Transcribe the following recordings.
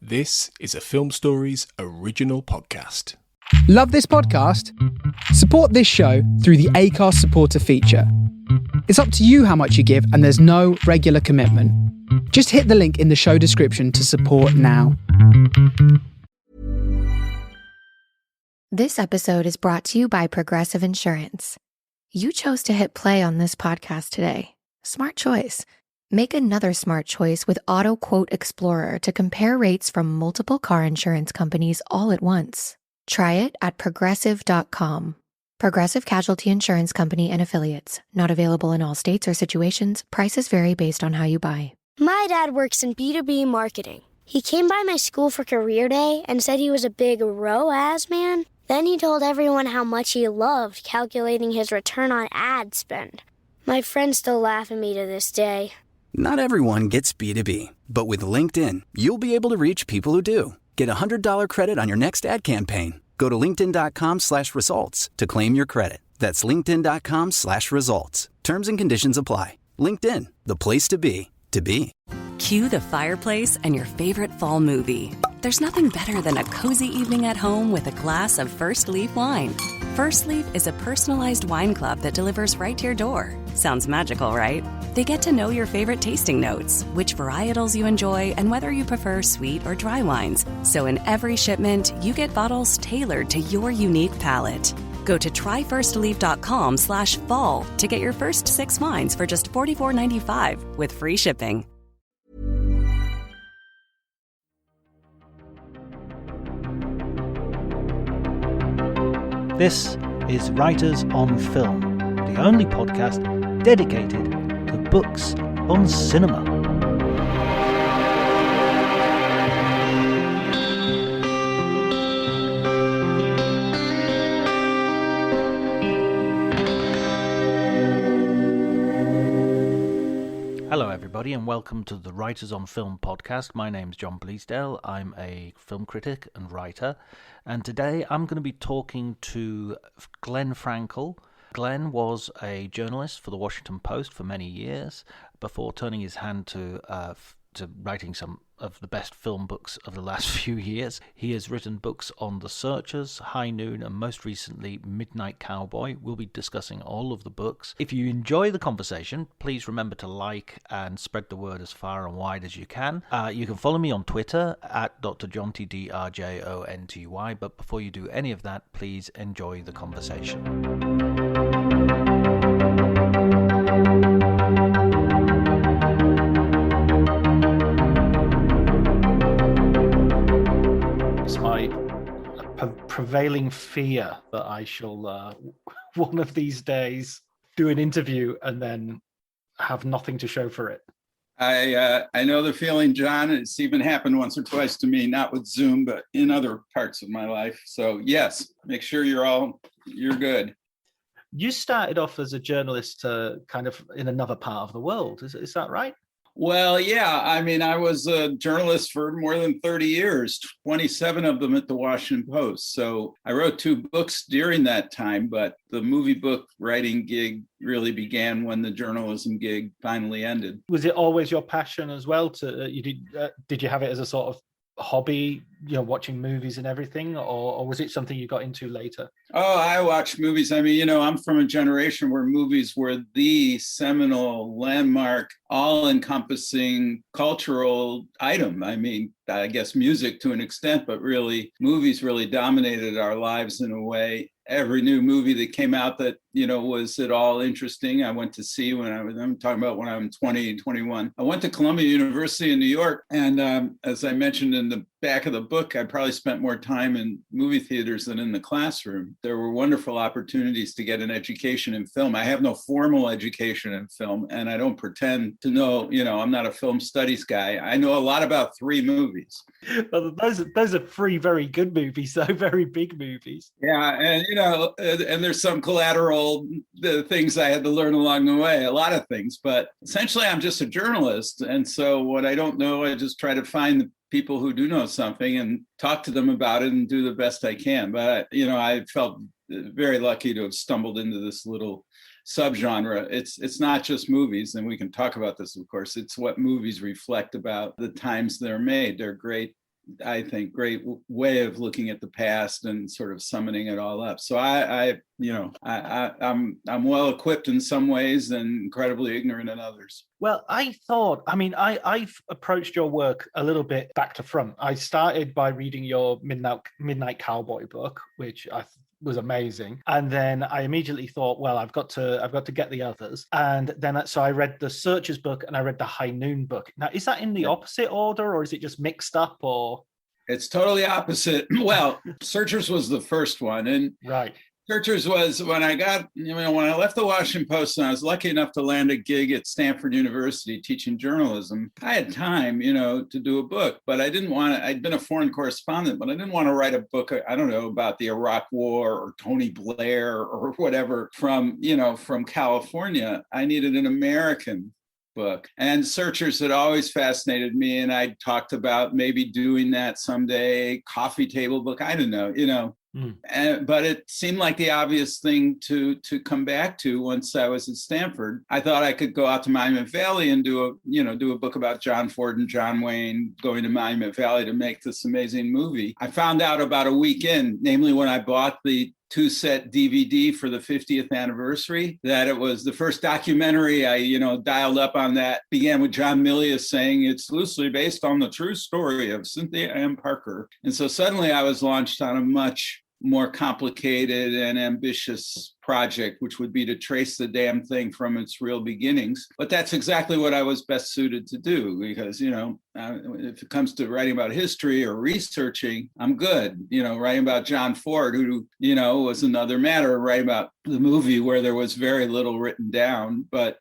This is a Film Stories original podcast. Love this podcast? Support this show through the Acast supporter feature. It's up to you how much you give, and there's no regular commitment. Just hit the link in the show description to support now. This episode is brought to you by Progressive Insurance. You chose to hit play on this podcast today. Smart choice. Make another smart choice with Auto Quote Explorer to compare rates from multiple car insurance companies all at once. Try it at progressive.com. Progressive Casualty Insurance Company and Affiliates. Not available in all states or situations. Prices vary based on how you buy. My dad works in B2B marketing. He came by my school for career day and said he was a big ROAS man. Then he told everyone how much he loved calculating his return on ad spend. My friends still laugh at me to this day. Not everyone gets B2B, but with LinkedIn, you'll be able to reach people who do. Get a $100 credit on your next ad campaign. Go to linkedin.com/results to claim your credit. That's linkedin.com/results. Terms and conditions apply. LinkedIn, the place to be, to be. Cue the fireplace and your favorite fall movie. There's nothing better than a cozy evening at home with a glass of First Leaf wine. First Leaf is a personalized wine club that delivers right to your door. Sounds magical, right? They get to know your favorite tasting notes, which varietals you enjoy, and whether you prefer sweet or dry wines. So in every shipment, you get bottles tailored to your unique palate. Go to tryfirstleaf.com/fall to get your first 6 wines for just $44.95 with free shipping. This is Writers on Film, the only podcast dedicated to books on cinema. Hello everybody and welcome to the Writers on Film podcast. My name's John Bleasdale. I'm a film critic and writer, and today I'm going to be talking to Glenn Frankel. Glenn was a journalist for the Washington Post for many years before turning his hand to writing some of the best film books of the last few years. He has written books on The Searchers, High Noon, and most recently Midnight Cowboy. We'll be discussing all of the books. If you enjoy the conversation, please remember to like and spread the word as far and wide as you can. You can follow me on Twitter at drjonty, DRJONTY, but before you do any of that, please enjoy the conversation. Prevailing fear that I shall one of these days do an interview and then have nothing to show for it. I know the feeling, John. It's even happened once or twice to me, not with Zoom, but in other parts of my life. So yes, make sure you're good. You started off as a journalist kind of in another part of the world. Is that right? Well, yeah. I mean, I was a journalist for more than 30 years, 27 of them at the Washington Post. So I wrote 2 books during that time, but the movie book writing gig really began when the journalism gig finally ended. Was it always your passion as well? Did you have it as a sort of hobby, watching movies and everything, or was it something you got into later? Oh, I watch movies. I mean, I'm from a generation where movies were the seminal, landmark, all-encompassing cultural item. I mean, I guess music to an extent, but really, movies really dominated our lives in a way. Every new movie that came out that, was at all interesting, I went to see I'm talking about when I'm 20, 21. I went to Columbia University in New York. And as I mentioned in the back of the book, I probably spent more time in movie theaters than in the classroom. There were wonderful opportunities to get an education in film. I have no formal education in film, and I don't pretend to know, I'm not a film studies guy. I know a lot about 3 movies. Well, those are 3 very good movies, so very big movies. Yeah, and and there's some collateral things I had to learn along the way, a lot of things. But essentially, I'm just a journalist, and so what I don't know, I just try to find the people who do know something and talk to them about it and do the best I can. But I felt very lucky to have stumbled into this little subgenre. It's not just movies, and we can talk about this, of course. It's what movies reflect about the times they're made. They're great I think, great way of looking at the past and sort of summoning it all up. So I'm well equipped in some ways and incredibly ignorant in others. Well, I've approached your work a little bit back to front. I started by reading your Midnight Cowboy book, which was amazing, and then I immediately thought, well, I've got to get the others, and then so I read the Searchers book and I read the High Noon book. Now, is that in the opposite order, or is it just mixed up, or? It's totally opposite. Well, Searchers was the first one, and right. Searchers was when I left the Washington Post and I was lucky enough to land a gig at Sanford University teaching journalism. I had time, to do a book, but I didn't want to. I'd been a foreign correspondent, but I didn't want to write a book, I don't know, about the Iraq War or Tony Blair or whatever from California. I needed an American book. And Searchers had always fascinated me, and I talked about maybe doing that someday, coffee table book, I don't know, but it seemed like the obvious thing to come back to once I was at Stanford. I thought I could go out to Monument Valley and do a book about John Ford and John Wayne going to Monument Valley to make this amazing movie. I found out about a week in, namely when I bought the 2-set DVD for the 50th anniversary, that it was the first documentary I, dialed up on that began with John Milius saying it's loosely based on the true story of Cynthia M. Parker. And so suddenly I was launched on a much more complicated and ambitious project, which would be to trace the damn thing from its real beginnings. But that's exactly what I was best suited to do, because, if it comes to writing about history or researching, I'm good. Writing about John Ford, who, was another matter. Writing about the movie where there was very little written down. But,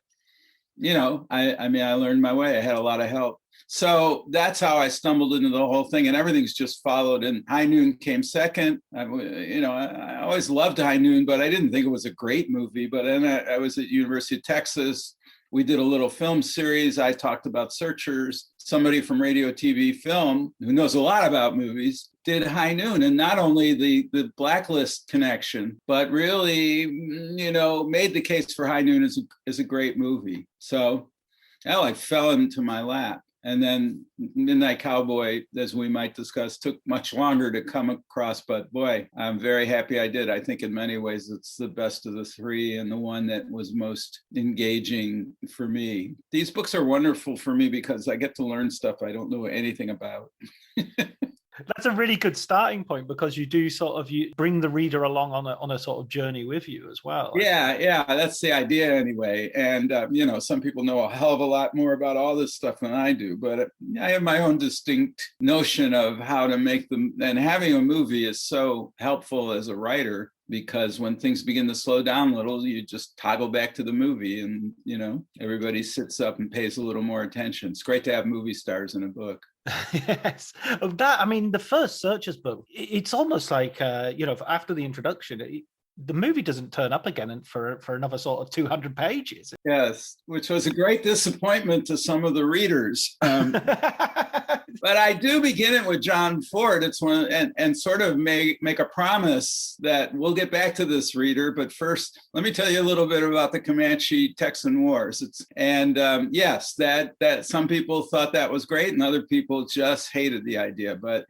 I learned my way. I had a lot of help. So that's how I stumbled into the whole thing, and everything's just followed. And High Noon came second. I always loved High Noon, but I didn't think it was a great movie. But then I was at University of Texas. We did a little film series. I talked about Searchers. Somebody from radio, TV, film, who knows a lot about movies, did High Noon. And not only the Blacklist connection, but really, made the case for High Noon as a great movie. So that fell into my lap. And then Midnight Cowboy, as we might discuss, took much longer to come across, but boy, I'm very happy I did. I think in many ways it's the best of the three and the one that was most engaging for me. These books are wonderful for me because I get to learn stuff I don't know anything about. That's a really good starting point, because you do you bring the reader along on a sort of journey with you as well. Yeah, that's the idea anyway. And, some people know a hell of a lot more about all this stuff than I do, but I have my own distinct notion of how to make them. And having a movie is so helpful as a writer, because when things begin to slow down a little, you just toggle back to the movie and, everybody sits up and pays a little more attention. It's great to have movie stars in a book. Yes. The first Searchers book, it's almost like, after the introduction, the movie doesn't turn up again for another sort of 200 pages. Yes, which was a great disappointment to some of the readers. But I do begin it with John Ford. It's one, and sort of make a promise that we'll get back to this, reader. But first, let me tell you a little bit about the Comanche-Texan Wars. Yes, that some people thought that was great, and other people just hated the idea. But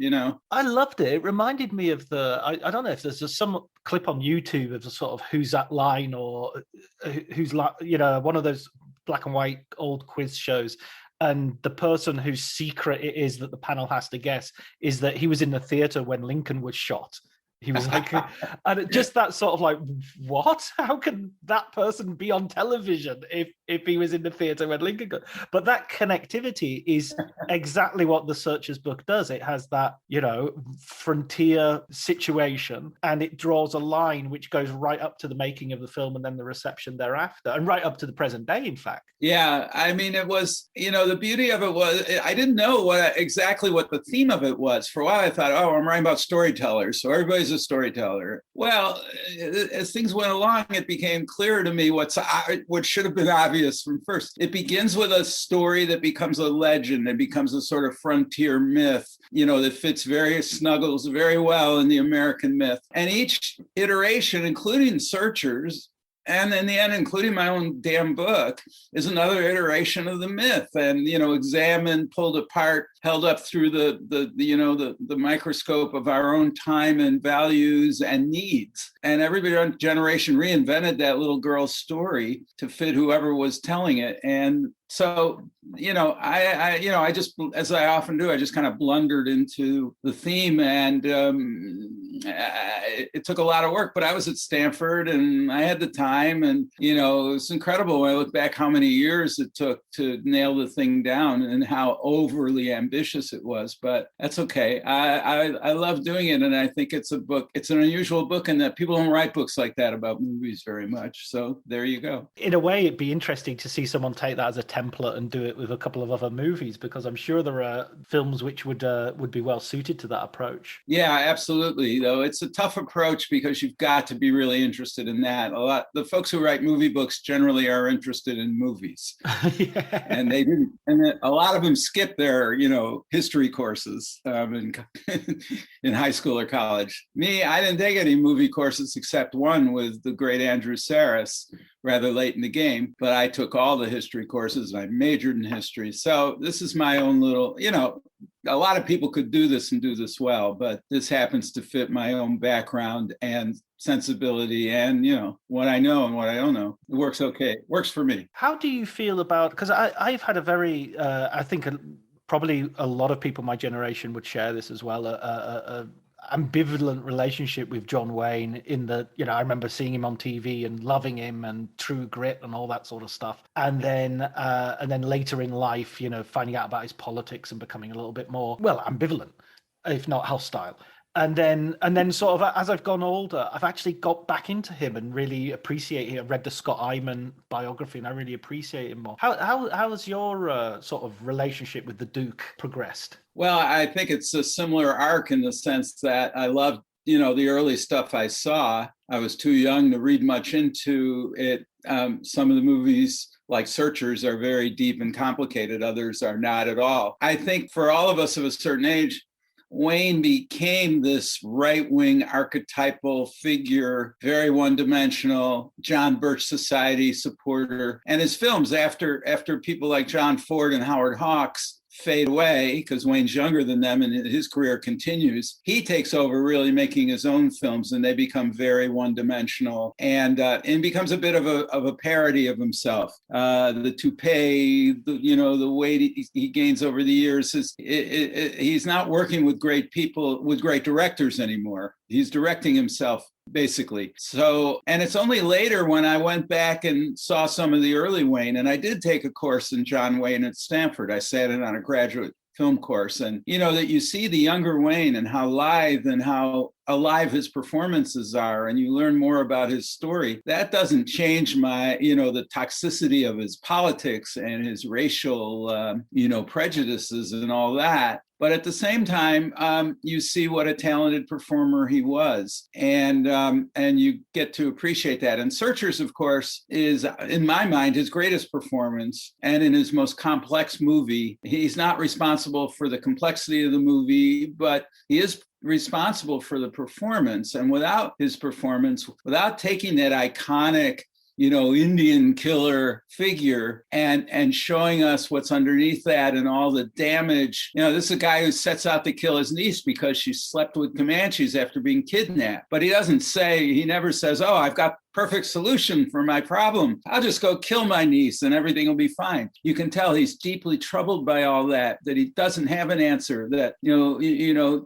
I loved it. It reminded me of I don't know if there's just some clip on YouTube of the sort of Who's That Line, or who's one of those black and white old quiz shows. And the person whose secret it is that the panel has to guess is that he was in the theater when Lincoln was shot. He was like, and just that sort of like, what? How can that person be on television if he was in the theater when Lincoln got? But that connectivity is exactly what the Searchers book does. It has that, frontier situation, and it draws a line which goes right up to the making of the film and then the reception thereafter, and right up to the present day, in fact. Yeah, it was, the beauty of it was, I didn't know exactly what the theme of it was. For a while, I thought, I'm writing about storytellers, so everybody's a storyteller. Well, as things went along, it became clear to me what should have been obvious from first. It begins with a story that becomes a legend. It becomes a sort of frontier myth, that fits various snuggles very well in the American myth. And each iteration, including Searchers, and in the end, including my own damn book, is another iteration of the myth, and, examined, pulled apart held up through the microscope of our own time and values and needs. And every generation reinvented that little girl's story to fit whoever was telling it. And so, I just, as I often do, I just kind of blundered into the theme, and it took a lot of work, but I was at Stanford and I had the time, and, it was incredible when I look back how many years it took to nail the thing down and how overly ambitious it was, but that's okay. I love doing it. And I think it's an unusual book, and that people don't write books like that about movies very much. So there you go. In a way, it'd be interesting to see someone take that as a template and do it with a couple of other movies, because I'm sure there are films which would be well suited to that approach. Yeah, absolutely. Though it's a tough approach because you've got to be really interested in that. The folks who write movie books generally are interested in movies. Yeah. And they didn't. And a lot of them skip their, history courses in high school or college. Me, I didn't take any movie courses except one with the great Andrew Sarris rather late in the game, but I took all the history courses and I majored in history. So this is my own little, a lot of people could do this and do this well, but this happens to fit my own background and sensibility and, what I know and what I don't know. It works okay. It works for me. How do you feel about, because I've had a very, I think probably a lot of people my generation would share this as well, a ambivalent relationship with John Wayne, in that, I remember seeing him on TV and loving him and True Grit and all that sort of stuff. And then later in life, finding out about his politics and becoming a little bit more, ambivalent, if not hostile. And then sort of as I've gone older, I've actually got back into him and really appreciate him. I read the Scott Eyman biography and I really appreciate him more. How has your sort of relationship with the Duke progressed? Well, I think it's a similar arc in the sense that I loved, the early stuff I saw. I was too young to read much into it. Some of the movies, like Searchers, are very deep and complicated. Others are not at all. I think for all of us of a certain age, Wayne became this right-wing archetypal figure, very one-dimensional, John Birch Society supporter. And his films, after people like John Ford and Howard Hawks fade away, because Wayne's younger than them and his career continues, he takes over really making his own films, and they become very one-dimensional and becomes a bit of a parody of himself. The toupee, the weight he gains over the years, he's not working with great people, with great directors anymore. He's directing himself, basically. So, and it's only later when I went back and saw some of the early Wayne, and I did take a course in John Wayne at Stanford. I sat in on a graduate film course, and that you see the younger Wayne and how lithe and how alive his performances are, and you learn more about his story. That doesn't change my, the toxicity of his politics and his racial, prejudices and all that. But at the same time, you see what a talented performer he was, and you get to appreciate that. And Searchers, of course, is, in my mind, his greatest performance, and in his most complex movie. He's not responsible for the complexity of the movie, but he is responsible for the performance. And without his performance, without taking that iconic Indian killer figure and showing us what's underneath that and all the damage. This is a guy who sets out to kill his niece because she slept with Comanches after being kidnapped. But he never says, oh, I've got perfect solution for my problem. I'll just go kill my niece and everything will be fine. You can tell he's deeply troubled by all that he doesn't have an answer, that,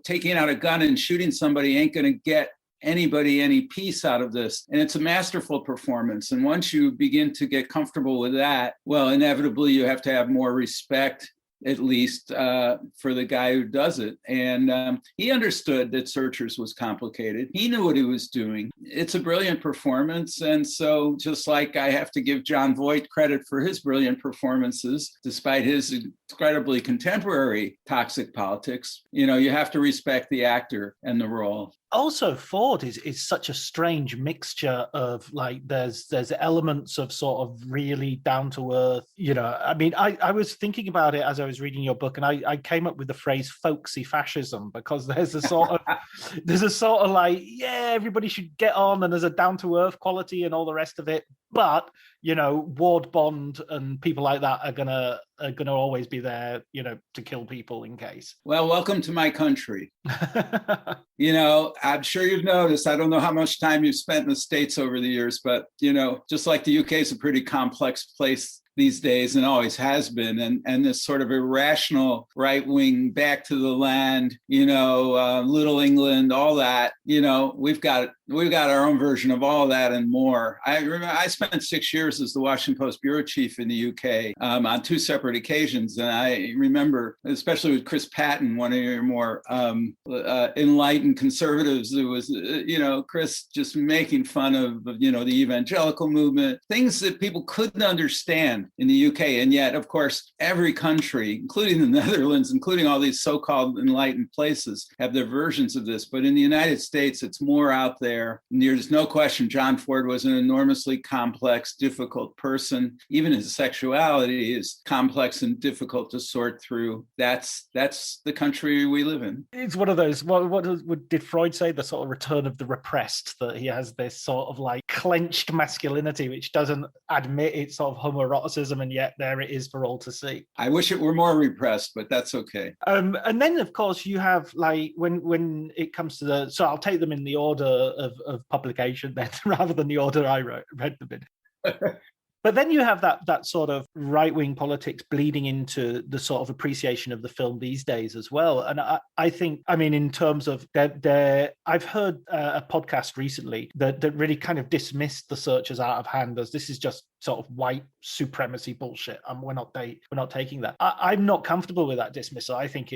taking out a gun and shooting somebody ain't going to get anybody any peace out of this. And it's a masterful performance. And once you begin to get comfortable with that, well, inevitably you have to have more respect, at least for the guy who does it. And he understood that Searchers was complicated. He knew what he was doing. It's a brilliant performance. And so just like I have to give Jon Voight credit for his brilliant performances, despite his incredibly contemporary toxic politics, you have to respect the actor and the role. Also, Ford is such a strange mixture of, like, there's elements of sort of really down to earth, I mean, I was thinking about it as I was reading your book, and I came up with the phrase folksy fascism, because there's a sort of like, yeah, everybody should get on, and there's a down to earth quality and all the rest of it. But Ward Bond and people like that are gonna always be there, to kill people in case. Well, welcome to my country. I'm sure you've noticed, I don't know how much time you've spent in the States over the years, but, just like the UK is a pretty complex place these days and always has been, and this sort of irrational right wing back to the land, Little England, all that, we've got our own version of all that and more. I remember I spent 6 years as the Washington Post bureau chief in the UK on 2 separate occasions, and I remember, especially with Chris Patton, one of your more enlightened conservatives, who was Chris just making fun of the evangelical movement, things that people couldn't understand in the UK. And yet, of course, every country, including the Netherlands, including all these so-called enlightened places, have their versions of this. But in the United States, it's more out there. And there's no question John Ford was an enormously complex, difficult person. Even his sexuality is complex and difficult to sort through. That's the country we live in. It's one of those, what did Freud say? The sort of return of the repressed, that he has this sort of like clenched masculinity, which doesn't admit its sort of homoeroticism, and yet there it is for all to see. I wish it were more repressed, but that's okay. And then, of course, you have like when it comes to so I'll take them in the order of publication then, rather than the order I read them in. But then you have that sort of right-wing politics bleeding into the sort of appreciation of the film these days as well. And I think, in terms of I've heard a podcast recently that really kind of dismissed The Searchers out of hand as this is just sort of white supremacy bullshit, and we're not taking that. I'm not comfortable with that dismissal. I think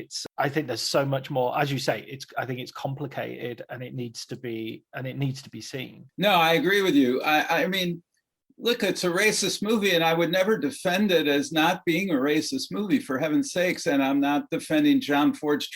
there's so much more, as you say. I think it's complicated, and it needs to be seen. No, I agree with you. I mean, look, it's a racist movie, and I would never defend it as not being a racist movie, for heaven's sakes. And I'm not defending John Ford's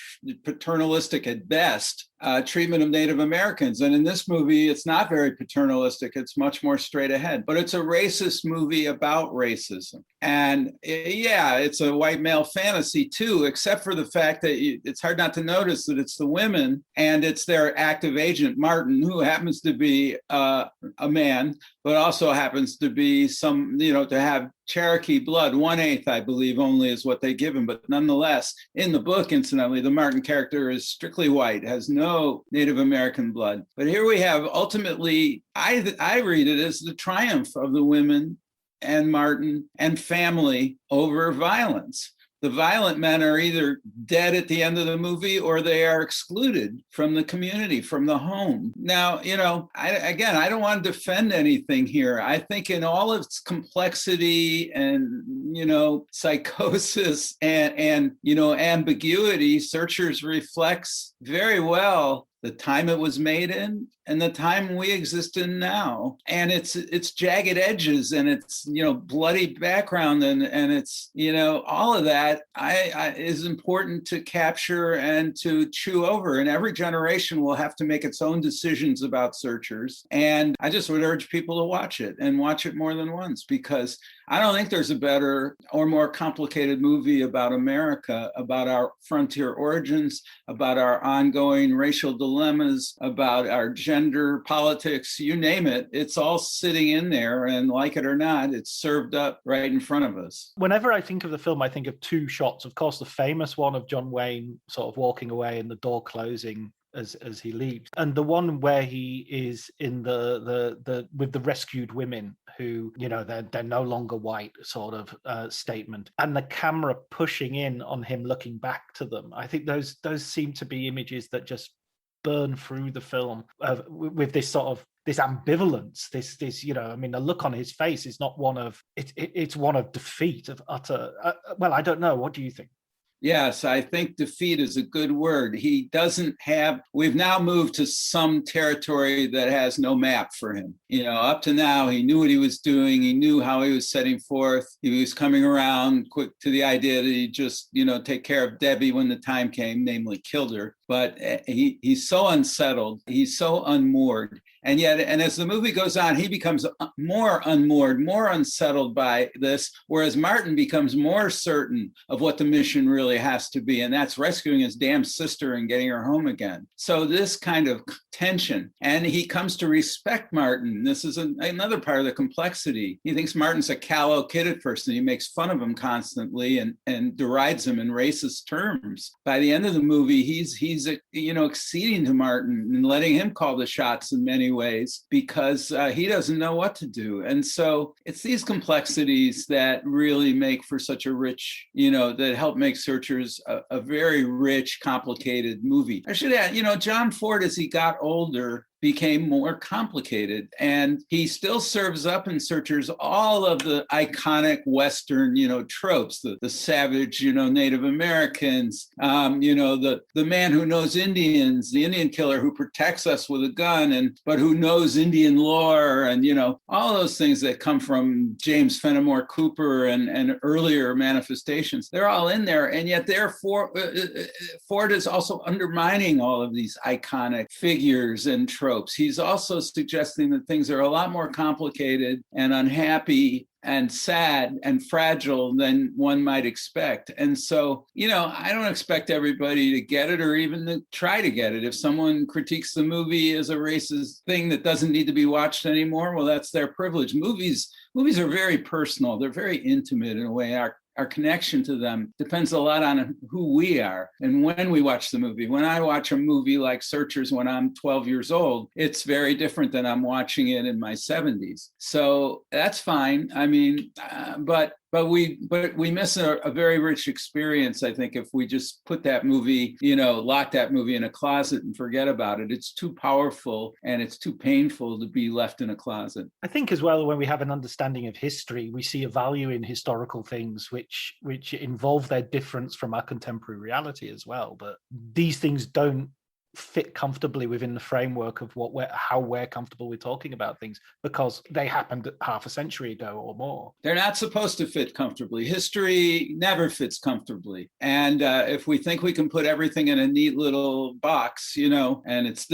paternalistic at best treatment of Native Americans. And in this movie, it's not very paternalistic. It's much more straight ahead. But it's a racist movie about racism. And it's a white male fantasy too, except for the fact that it's hard not to notice that it's the women and it's their active agent, Martin, who happens to be a man, but also happens to be to have Cherokee blood. 1/8, I believe, only is what they give him. But nonetheless, in the book, incidentally, the Martin character is strictly white, has no Native American blood. But here we have, ultimately, I read it as the triumph of the women and Martin and family over violence. The violent men are either dead at the end of the movie or they are excluded from the community, from the home. Now, I don't want to defend anything here. I think in all its complexity and, psychosis and ambiguity, Searchers reflects very well the time it was made in and the time we exist in now. And it's jagged edges and it's, bloody background and it's, all of that is important to capture and to chew over. And every generation will have to make its own decisions about Searchers. And I just would urge people to watch it and watch it more than once, because I don't think there's a better or more complicated movie about America, about our frontier origins, about our ongoing racial dilemmas, about our gender politics, you name it. It's all sitting in there, and like it or not, it's served up right in front of us. Whenever I think of the film, I think of 2 shots. Of course, the famous one of John Wayne sort of walking away and the door closing as he leaves, and the one where he is in the with the rescued women who, they're no longer white sort of statement, and the camera pushing in on him looking back to them. I think those seem to be images that just burn through the film with this sort of this ambivalence, this the look on his face is not one of it's one of defeat, of utter well, I don't know, what do you think? Yes, I think defeat is a good word. We've now moved to some territory that has no map for him. Up to now, he knew what he was doing. He knew how he was setting forth. He was coming around quick to the idea that he'd just, take care of Debbie when the time came, namely killed her. But he's so unsettled. He's so unmoored. And yet, and as the movie goes on, he becomes more unmoored, more unsettled by this, whereas Martin becomes more certain of what the mission really has to be, and that's rescuing his damn sister and getting her home again. So this kind of tension, and he comes to respect Martin. This is another part of the complexity. He thinks Martin's a callow kid at first, and he makes fun of him constantly and derides him in racist terms. By the end of the movie, he's acceding to Martin and letting him call the shots in many ways because he doesn't know what to do. And so it's these complexities that really make for such a rich, that help make Searchers a very rich, complicated movie. I should add, John Ford, as he got older, became more complicated, and he still serves up in Searchers all of the iconic Western, tropes, the savage, Native Americans, the man who knows Indians, the Indian killer who protects us with a gun, but who knows Indian lore, and all those things that come from James Fenimore Cooper and earlier manifestations. They're all in there, and yet therefore Ford is also undermining all of these iconic figures and tropes. He's also suggesting that things are a lot more complicated and unhappy and sad and fragile than one might expect. And so, I don't expect everybody to get it or even to try to get it. If someone critiques the movie as a racist thing that doesn't need to be watched anymore, well, that's their privilege. Movies are very personal. They're very intimate in a way. Our connection to them depends a lot on who we are and when we watch the movie. When I watch a movie like Searchers when I'm 12 years old, it's very different than I'm watching it in my 70s. So that's fine. I mean, but we miss a very rich experience, I think, if we just put that movie, lock that movie in a closet and forget about it. It's too powerful and it's too painful to be left in a closet. I think as well, when we have an understanding of history, we see a value in historical things which involve their difference from our contemporary reality as well. But these things don't fit comfortably within the framework of how we're comfortable with talking about things because they happened half a century ago or more. They're not supposed to fit comfortably. History never fits comfortably. And if we think we can put everything in a neat little box, and it's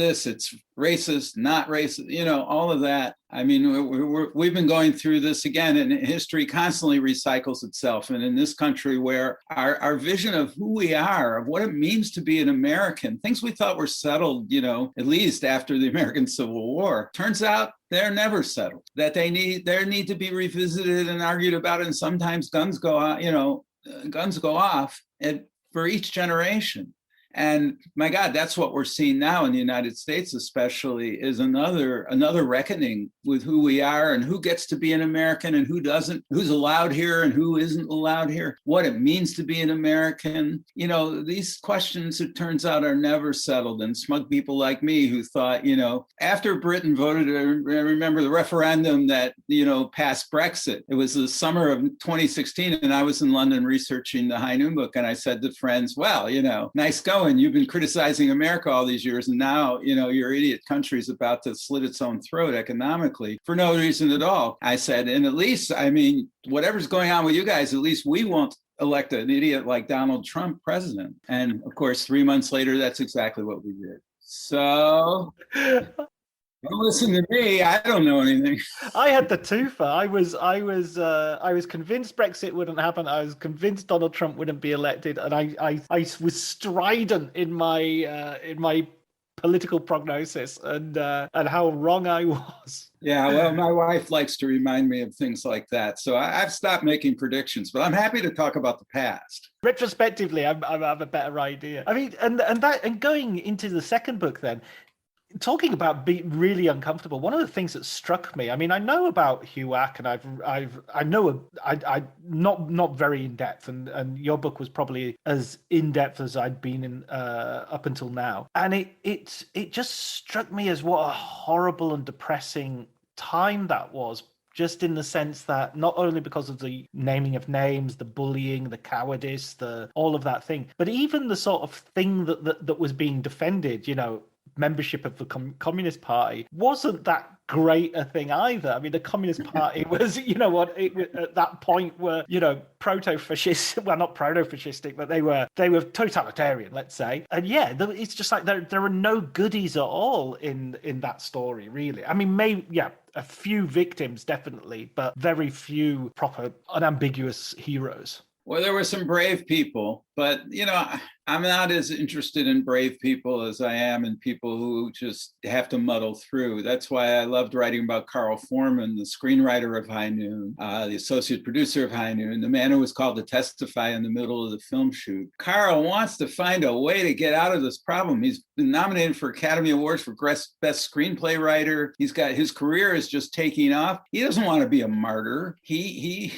racist, not racist, all of that. I mean, we've been going through this again, and history constantly recycles itself. And in this country where our vision of who we are, of what it means to be an American, things we thought were settled, at least after the American Civil War, turns out they're never settled, that they need to be revisited and argued about. And sometimes guns go off for each generation. And my God, that's what we're seeing now in the United States, especially, is another reckoning with who we are and who gets to be an American and who doesn't, who's allowed here and who isn't allowed here, what it means to be an American. These questions, it turns out, are never settled. And smug people like me who thought, after Britain voted, I remember the referendum that, passed Brexit. It was the summer of 2016, and I was in London researching the High Noon book. And I said to friends, well, nice going. You've been criticizing America all these years, and now, your idiot country is about to slit its own throat economically for no reason at all. I said, and at least, whatever's going on with you guys, at least we won't elect an idiot like Donald Trump president. And of course, 3 months later, that's exactly what we did. So don't listen to me. I don't know anything. I had the twofer. I was convinced Brexit wouldn't happen. I was convinced Donald Trump wouldn't be elected, and I was strident in my political prognosis and how wrong I was. Yeah, well, my wife likes to remind me of things like that, so I've stopped making predictions. But I'm happy to talk about the past. Retrospectively, I have a better idea. And going into the second book then. Talking about being really uncomfortable, one of the things that struck me, I know about HUAC, and I not very in depth, and your book was probably as in depth as I'd been in up until now, and it just struck me as what a horrible and depressing time that was. Just in the sense that not only because of the naming of names, the bullying, the cowardice, all of that thing, but even the sort of thing that was being defended, membership of the Communist Party wasn't that great a thing either. I mean, the Communist Party was, at that point were, proto-fascist, well, not proto-fascistic, but they were totalitarian, let's say. And yeah, it's just like there are no goodies at all in that story, really. I mean, a few victims, definitely, but very few proper, unambiguous heroes. Well, there were some brave people, but, I'm not as interested in brave people as I am in people who just have to muddle through. That's why I loved writing about Carl Foreman, the screenwriter of High Noon, the associate producer of High Noon, the man who was called to testify in the middle of the film shoot. Carl wants to find a way to get out of this problem. He's been nominated for Academy Awards for Best Screenplay Writer. His career is just taking off. He doesn't want to be a martyr. He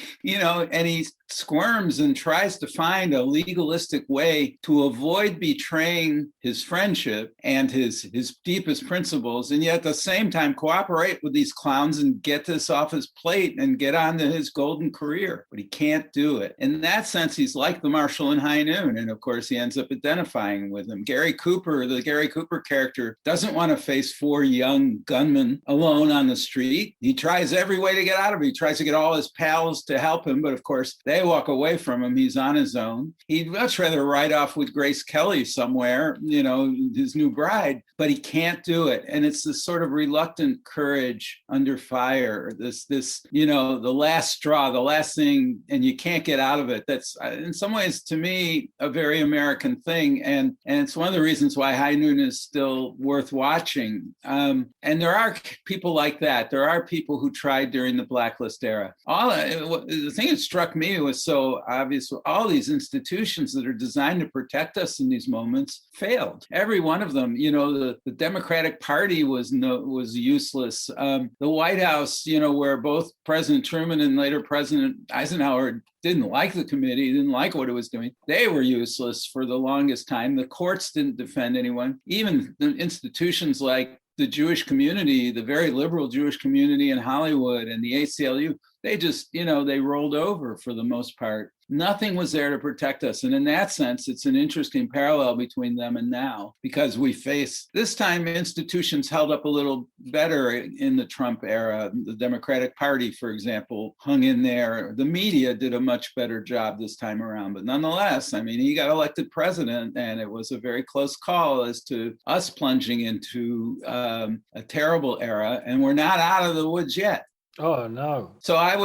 squirms and tries to find a legalistic way to avoid betraying his friendship and his deepest principles, and yet at the same time cooperate with these clowns and get this off his plate and get on to his golden career. But he can't do it. In that sense, he's like the Marshal in High Noon, and of course he ends up identifying with him. The Gary Cooper character, doesn't want to face 4 young gunmen alone on the street. He tries every way to get out of it. He tries to get all his pals to help him, but of course they walk away from him. He's on his own. He'd much rather ride off with Grace Kelly somewhere, his new bride, but he can't do it. And it's this sort of reluctant courage under fire, this the last straw, the last thing, and you can't get out of it. That's in some ways, to me, a very American thing. And it's one of the reasons why High Noon is still worth watching. And there are people like that. There are people who tried during the Blacklist era. The thing that struck me was so obvious. All these institutions that are designed to protect us in these moments failed. Every one of them. The Democratic Party was useless. The White House, where both President Truman and later President Eisenhower didn't like the committee, didn't like what it was doing. They were useless for the longest time. The courts didn't defend anyone. Even the institutions like the Jewish community, the very liberal Jewish community in Hollywood and the ACLU, they just, they rolled over for the most part. Nothing was there to protect us. And in that sense, it's an interesting parallel between them and now, because we face, this time institutions held up a little better in the Trump era. The Democratic Party, for example, hung in there. The media did a much better job this time around. But nonetheless, he got elected president, and it was a very close call as to us plunging into a terrible era. And we're not out of the woods yet. Oh, no. So I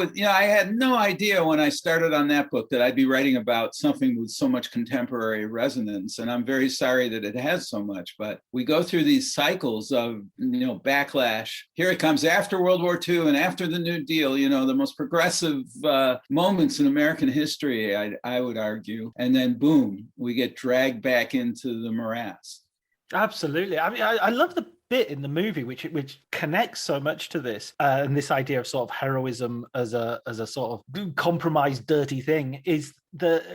had no idea when I started on that book that I'd be writing about something with so much contemporary resonance. And I'm very sorry that it has so much. But we go through these cycles of, backlash. Here it comes after World War II and after the New Deal, the most progressive moments in American history, I would argue. And then, boom, we get dragged back into the morass. Absolutely. I love the bit in the movie which connects so much to this and this idea of sort of heroism as a sort of compromised, dirty thing is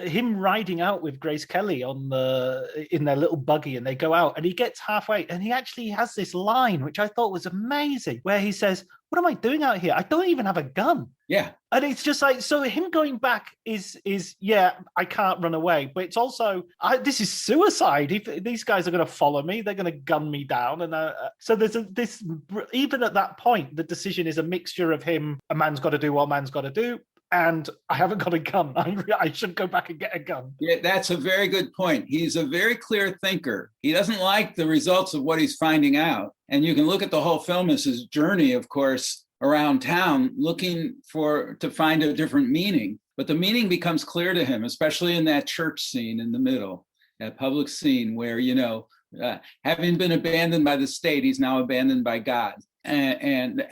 him riding out with Grace Kelly in their little buggy, and they go out and he gets halfway and he actually has this line which I thought was amazing, where he says, "What am I doing out here? I don't even have a gun." Yeah. And it's just like, so him going back is I can't run away, but it's also, this is suicide. If these guys are going to follow me, they're going to gun me down. And so there's this, even at that point, the decision is a mixture of him, a man's got to do what a man's got to do, and I haven't got a gun. I should go back and get a gun. Yeah, that's a very good point. He's a very clear thinker. He doesn't like the results of what he's finding out. And you can look at the whole film as his journey, of course, around town, looking to find a different meaning. But the meaning becomes clear to him, especially in that church scene in the middle, that public scene where, having been abandoned by the state, he's now abandoned by God and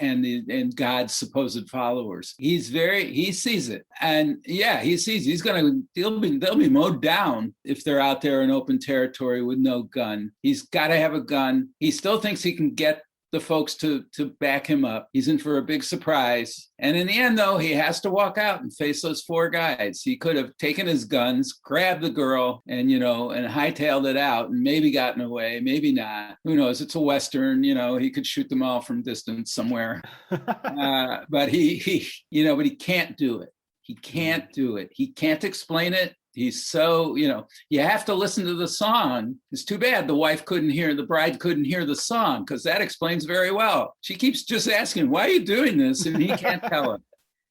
God's supposed followers. He sees it. And yeah, he sees they'll be mowed down if they're out there in open territory with no gun. He's got to have a gun. He still thinks he can get the folks to back him up. He's in for a big surprise. And in the end, though, he has to walk out and face those 4 guys. He could have taken his guns, grabbed the girl, and hightailed it out and maybe gotten away, maybe not. Who knows? It's a Western, he could shoot them all from distance somewhere. But he can't do it. He can't do it. He can't explain it. He's so, you have to listen to the song. It's too bad the bride couldn't hear the song, because that explains very well. She keeps just asking, why are you doing this? And he can't tell her.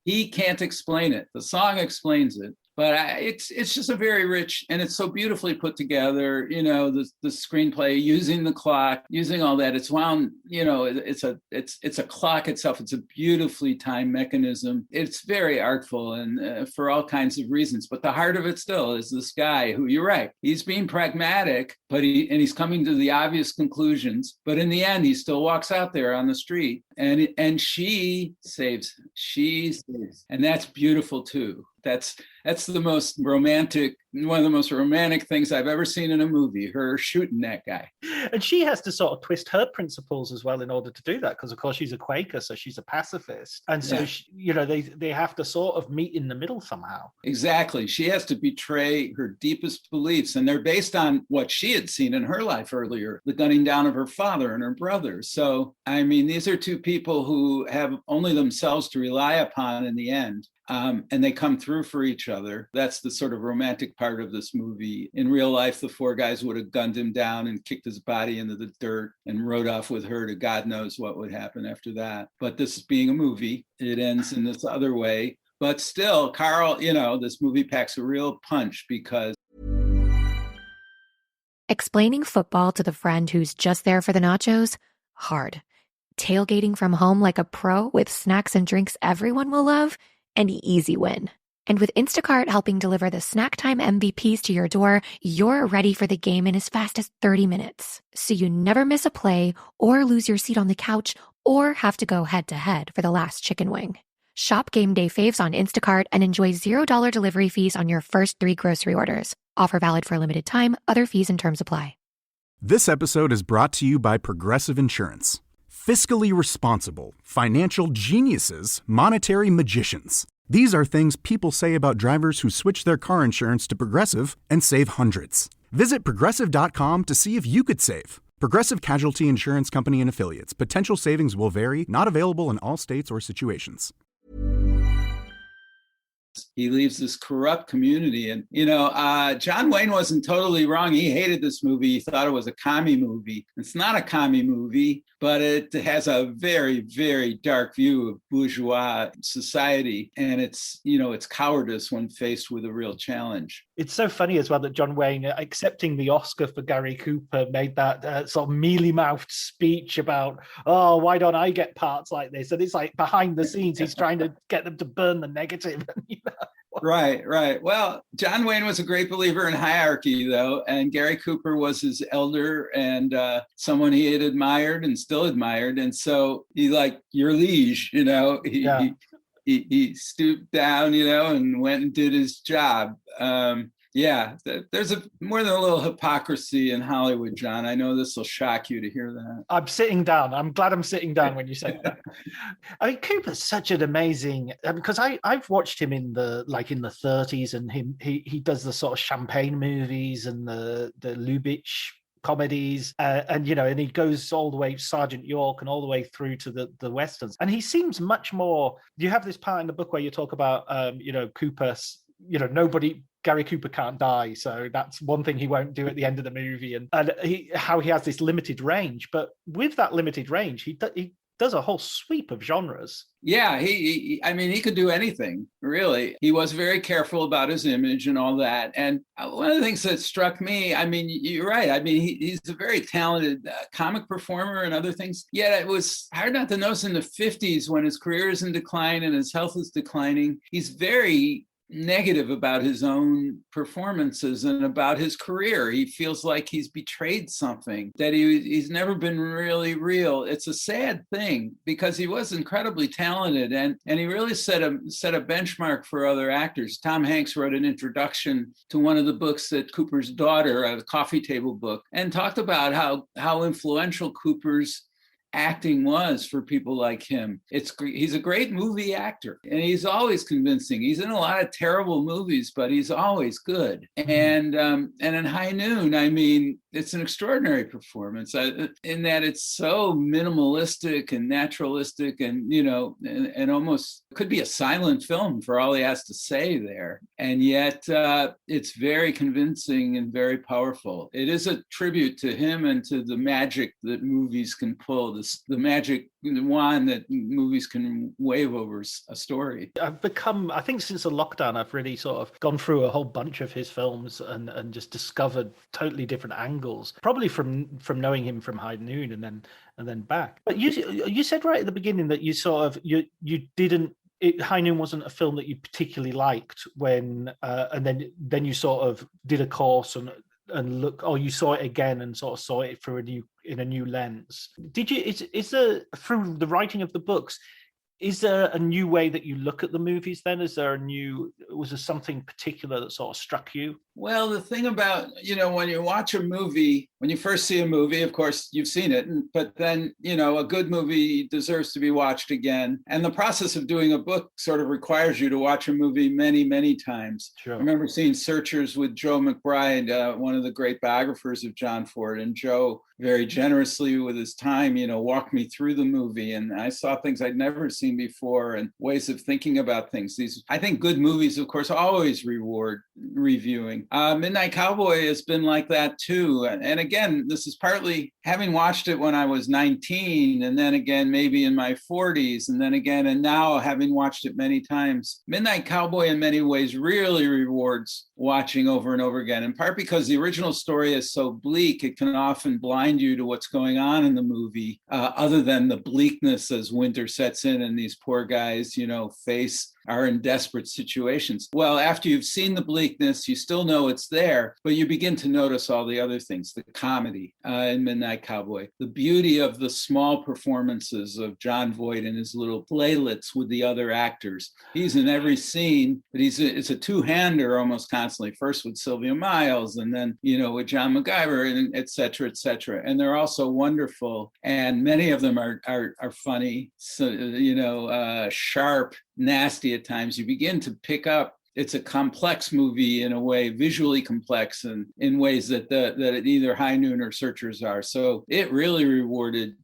He can't explain it. The song explains it. But it's just a very rich, and it's so beautifully put together, the screenplay, using the clock, using all that. It's wound, it's a clock itself. It's a beautifully timed mechanism. It's very artful, and for all kinds of reasons. But the heart of it still is this guy who, you're right, he's being pragmatic, but he's coming to the obvious conclusions. But in the end, he still walks out there on the street, and she saves him. She saves, and that's beautiful too. That's the most romantic, one of the most romantic things I've ever seen in a movie, her shooting that guy. And she has to sort of twist her principles as well in order to do that, because of course she's a Quaker, so she's a pacifist. And so, they have to sort of meet in the middle somehow. Exactly. She has to betray her deepest beliefs, and they're based on what she had seen in her life earlier, the gunning down of her father and her brother. So, I mean, these are two people who have only themselves to rely upon in the end. And they come through for each other. That's the sort of romantic part of this movie. In real life, the four guys would have gunned him down and kicked his body into the dirt and rode off with her to God knows what would happen after that. But this being a movie, it ends in this other way. But still, Carl, this movie packs a real punch because... Explaining football to the friend who's just there for the nachos? Hard. Tailgating from home like a pro with snacks and drinks everyone will love? An easy win. And with Instacart helping deliver the snack time MVPs to your door, you're ready for the game in as fast as 30 minutes. So you never miss a play or lose your seat on the couch or have to go head to head for the last chicken wing. Shop game day faves on Instacart and enjoy $0 delivery fees on your first 3 grocery orders. Offer valid for a limited time. Other fees and terms apply. This episode is brought to you by Progressive Insurance. Fiscally responsible, financial geniuses, monetary magicians. These are things people say about drivers who switch their car insurance to Progressive and save hundreds. Visit Progressive.com to see if you could save. Progressive Casualty Insurance Company and Affiliates. Potential savings will vary. Not available in all states or situations. He leaves this corrupt community. And, John Wayne wasn't totally wrong. He hated this movie. He thought it was a commie movie. It's not a commie movie, but it has a very, very dark view of bourgeois society. And it's cowardice when faced with a real challenge. It's so funny as well that John Wayne, accepting the Oscar for Gary Cooper, made that sort of mealy-mouthed speech about, oh, why don't I get parts like this? And it's like behind the scenes, he's trying to get them to burn the negative. Right. Well, John Wayne was a great believer in hierarchy, though, and Gary Cooper was his elder and someone he had admired and still admired. And so he, like your liege, he stooped down, and went and did his job. There's more than a little hypocrisy in Hollywood, John. I know this will shock you to hear that. I'm sitting down. I'm glad I'm sitting down when you say that. I mean, Cooper's such an amazing, because I've watched him in the 30s, and he does the sort of champagne movies and the Lubitsch comedies, and he goes all the way Sergeant York and all the way through to the westerns. And he seems much more. You have this part in the book where you talk about, Cooper. Gary Cooper can't die, so that's one thing he won't do at the end of the movie, and how he has this limited range. But with that limited range, he does a whole sweep of genres. Yeah, he could do anything, really. He was very careful about his image and all that. And one of the things that struck me, you're right. He's a very talented comic performer and other things. Yet it was hard not to notice in the 50s, when his career is in decline and his health is declining, he's very negative about his own performances and about his career. He feels like he's betrayed something, that he's never been really real. It's a sad thing, because he was incredibly talented and he really set a benchmark for other actors. Tom Hanks wrote an introduction to one of the books that Cooper's daughter, a coffee table book, and talked about how influential Cooper's acting was for people like him. He's a great movie actor, and he's always convincing. He's in a lot of terrible movies, but he's always good. And in High Noon, it's an extraordinary performance in that it's so minimalistic and naturalistic and, and almost could be a silent film for all he has to say there. And yet it's very convincing and very powerful. It is a tribute to him and to the magic that movies can pull, the magic wand that movies can wave over a story. I've become, I think since the lockdown, I've really sort of gone through a whole bunch of his films and just discovered totally different angles, probably from knowing him from High Noon and then back. But you said right at the beginning that you sort of you didn't. High Noon wasn't a film that you particularly liked when, and then you sort of did a course and look, or you saw it again and sort of saw it in a new lens. Did you? Is there, through the writing of the books, is there a new way that you look at the movies then? Was there something particular that sort of struck you? Well, the thing about, when you watch a movie, when you first see a movie, of course, you've seen it, but then, a good movie deserves to be watched again. And the process of doing a book sort of requires you to watch a movie many, many times. Sure. I remember seeing Searchers with Joe McBride, one of the great biographers of John Ford, and Joe very generously with his time, walked me through the movie. And I saw things I'd never seen before and ways of thinking about things. I think good movies, of course, always reward reviewing. Midnight Cowboy has been like that too. And again, this is partly having watched it when I was 19 and then again, maybe in my 40s and then again, and now having watched it many times. Midnight Cowboy in many ways really rewards watching over and over again, in part because the original story is so bleak, it can often blind you to what's going on in the movie, other than the bleakness as winter sets in and these poor guys, are in desperate situations. Well, after you've seen the bleakness, you still know it's there, but you begin to notice all the other things, the comedy in Midnight Cowboy, the beauty of the small performances of Jon Voight and his little playlets with the other actors. He's in every scene, but it's a two-hander almost constantly, first with Sylvia Miles and then, with John MacGyver, and et cetera, et cetera. And they're also wonderful. And many of them are funny, so, sharp, nasty at times. You begin to pick up, it's a complex movie in a way, visually complex, and in ways that either High Noon or Searchers are. So it really rewarded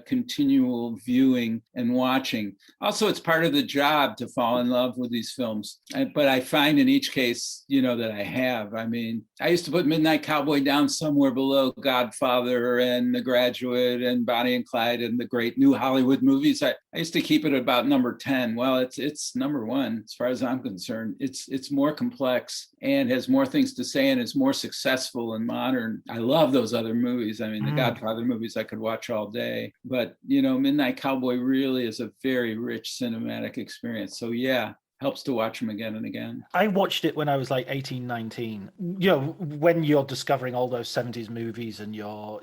continual viewing and watching. Also, it's part of the job to fall in love with these films. But I find in each case, that I have. I mean, I used to put Midnight Cowboy down somewhere below Godfather and The Graduate and Bonnie and Clyde and the great new Hollywood movies. I used to keep it about number 10. Well, it's number 1 as far as I'm concerned. It's more complex and has more things to say and is more successful and modern. I love those other movies. I mean, the Godfather movies I could watch all day. But, Midnight Cowboy really is a very rich cinematic experience. So, yeah, helps to watch them again and again. I watched it when I was like 18, 19. When you're discovering all those 70s movies and you're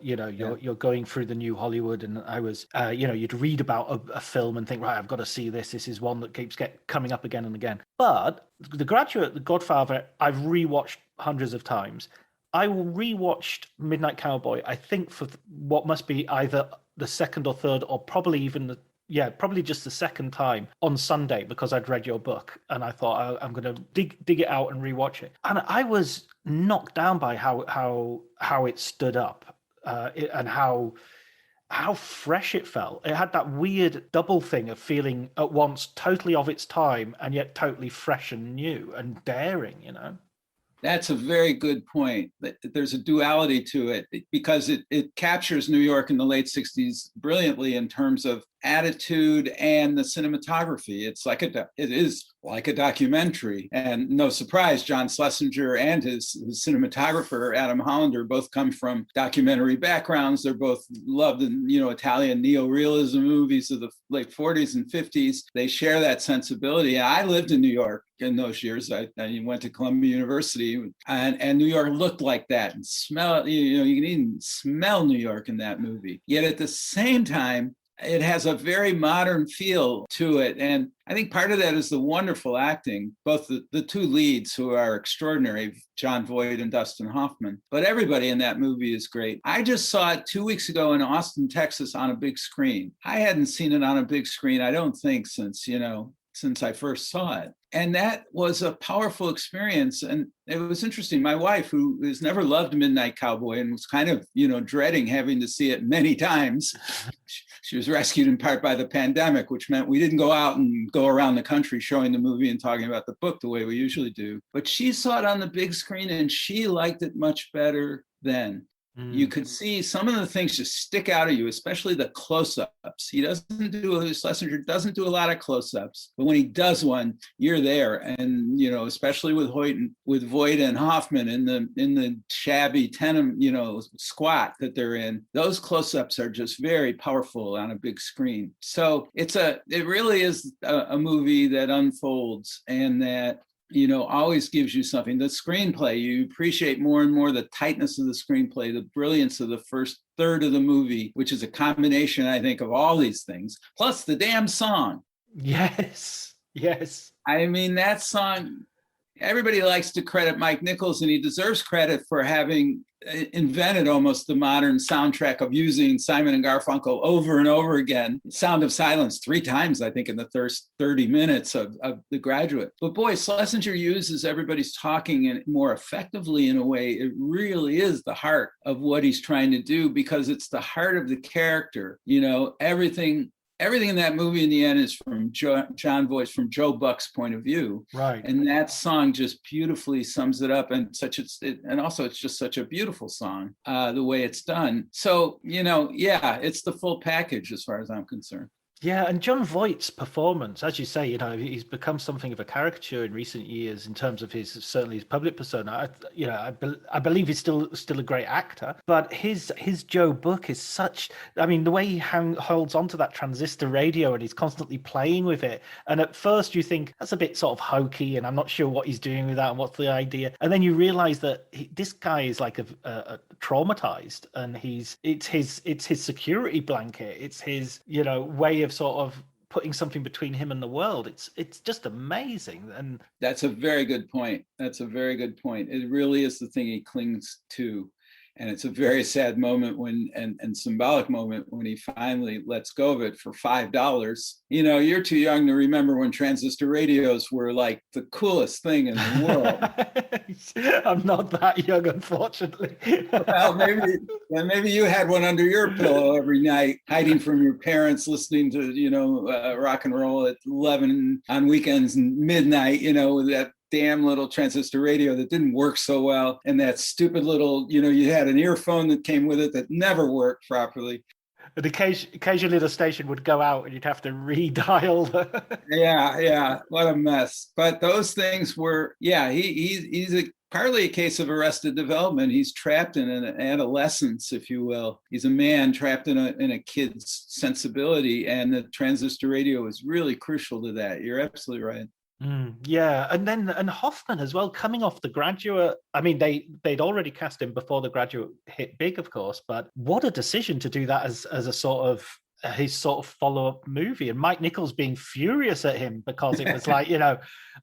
going through the new Hollywood, and I was, you'd read about a film and think, right, I've got to see this. This is one that keeps coming up again and again. But The Graduate, The Godfather, I've rewatched hundreds of times. I rewatched Midnight Cowboy, I think, for what must be either the second or third, or probably even probably just the second time on Sunday, because I'd read your book and I thought I'm going to dig it out and rewatch it. And I was knocked down by how it stood up and how fresh it felt. It had that weird double thing of feeling at once totally of its time and yet totally fresh and new and daring, That's a very good point. There's a duality to it because it captures New York in the late 60s brilliantly in terms of attitude and the cinematography. It is like a documentary. And no surprise, John Schlesinger and his cinematographer, Adam Hollander, both come from documentary backgrounds. They're both loved in, Italian neorealism movies of the late 40s and 50s. They share that sensibility. I lived in New York in those years. I went to Columbia University, and New York looked like that and smell. You can even smell New York in that movie. Yet at the same time, it has a very modern feel to it. And I think part of that is the wonderful acting, both the two leads who are extraordinary, Jon Voight and Dustin Hoffman. But everybody in that movie is great. I just saw it 2 weeks ago in Austin, Texas on a big screen. I hadn't seen it on a big screen, I don't think, since I first saw it. And that was a powerful experience. And it was interesting. My wife, who has never loved Midnight Cowboy and was kind of, dreading having to see it many times, she was rescued in part by the pandemic, which meant we didn't go out and go around the country showing the movie and talking about the book the way we usually do. But she saw it on the big screen and she liked it much better then. You could see some of the things just stick out at you, especially the close-ups. Schlesinger doesn't do a lot of close-ups, but when he does one, you're there. And, especially with Voight and Hoffman in the shabby tenement, squat that they're in, those close-ups are just very powerful on a big screen. So it really is a movie that unfolds and that always gives you something. The screenplay, you appreciate more and more the tightness of the screenplay, the brilliance of the first third of the movie, which is a combination, I think, of all these things, plus the damn song. Yes. I mean, that song, everybody likes to credit Mike Nichols, and he deserves credit for having invented almost the modern soundtrack of using Simon and Garfunkel over and over again. Sound of Silence 3 times, I think, in the first 30 minutes of The Graduate. But boy, Schlesinger uses Everybody's Talking more effectively in a way. It really is the heart of what he's trying to do, because it's the heart of the character. Everything in that movie in the end is from John Voight, from Joe Buck's point of view. Right. And that song just beautifully sums it up. And also it's just such a beautiful song, the way it's done. So, it's the full package as far as I'm concerned. Yeah, and John Voight's performance, as you say, he's become something of a caricature in recent years in terms of his public persona. I believe he's still a great actor, but his Joe Buck is such. I mean, the way he holds onto that transistor radio and he's constantly playing with it. And at first you think that's a bit sort of hokey, and I'm not sure what he's doing with that and what's the idea. And then you realize that this guy is like a traumatized, and it's his security blanket. It's his way of sort of putting something between him and the world. It's just amazing. And that's a very good point. It really is the thing he clings to. And it's a very sad moment and symbolic moment when he finally lets go of it for $5. You're too young to remember when transistor radios were like the coolest thing in the world. I'm not that young, unfortunately. Well, maybe you had one under your pillow every night, hiding from your parents, listening to, rock and roll at 11 on weekends and midnight, with that damn little transistor radio that didn't work so well, and that stupid little, you had an earphone that came with it that never worked properly. And occasionally the station would go out and you'd have to redial. Yeah, what a mess. But those things were, he's partly a case of arrested development. He's trapped in an adolescence, if you will. He's a man trapped in a kid's sensibility, and the transistor radio is really crucial to that. You're absolutely right. Yeah, and Hoffman as well, coming off The Graduate. I mean, they'd already cast him before The Graduate hit big, of course, but what a decision to do that as a sort of his sort of follow-up movie, and Mike Nichols being furious at him because it was like,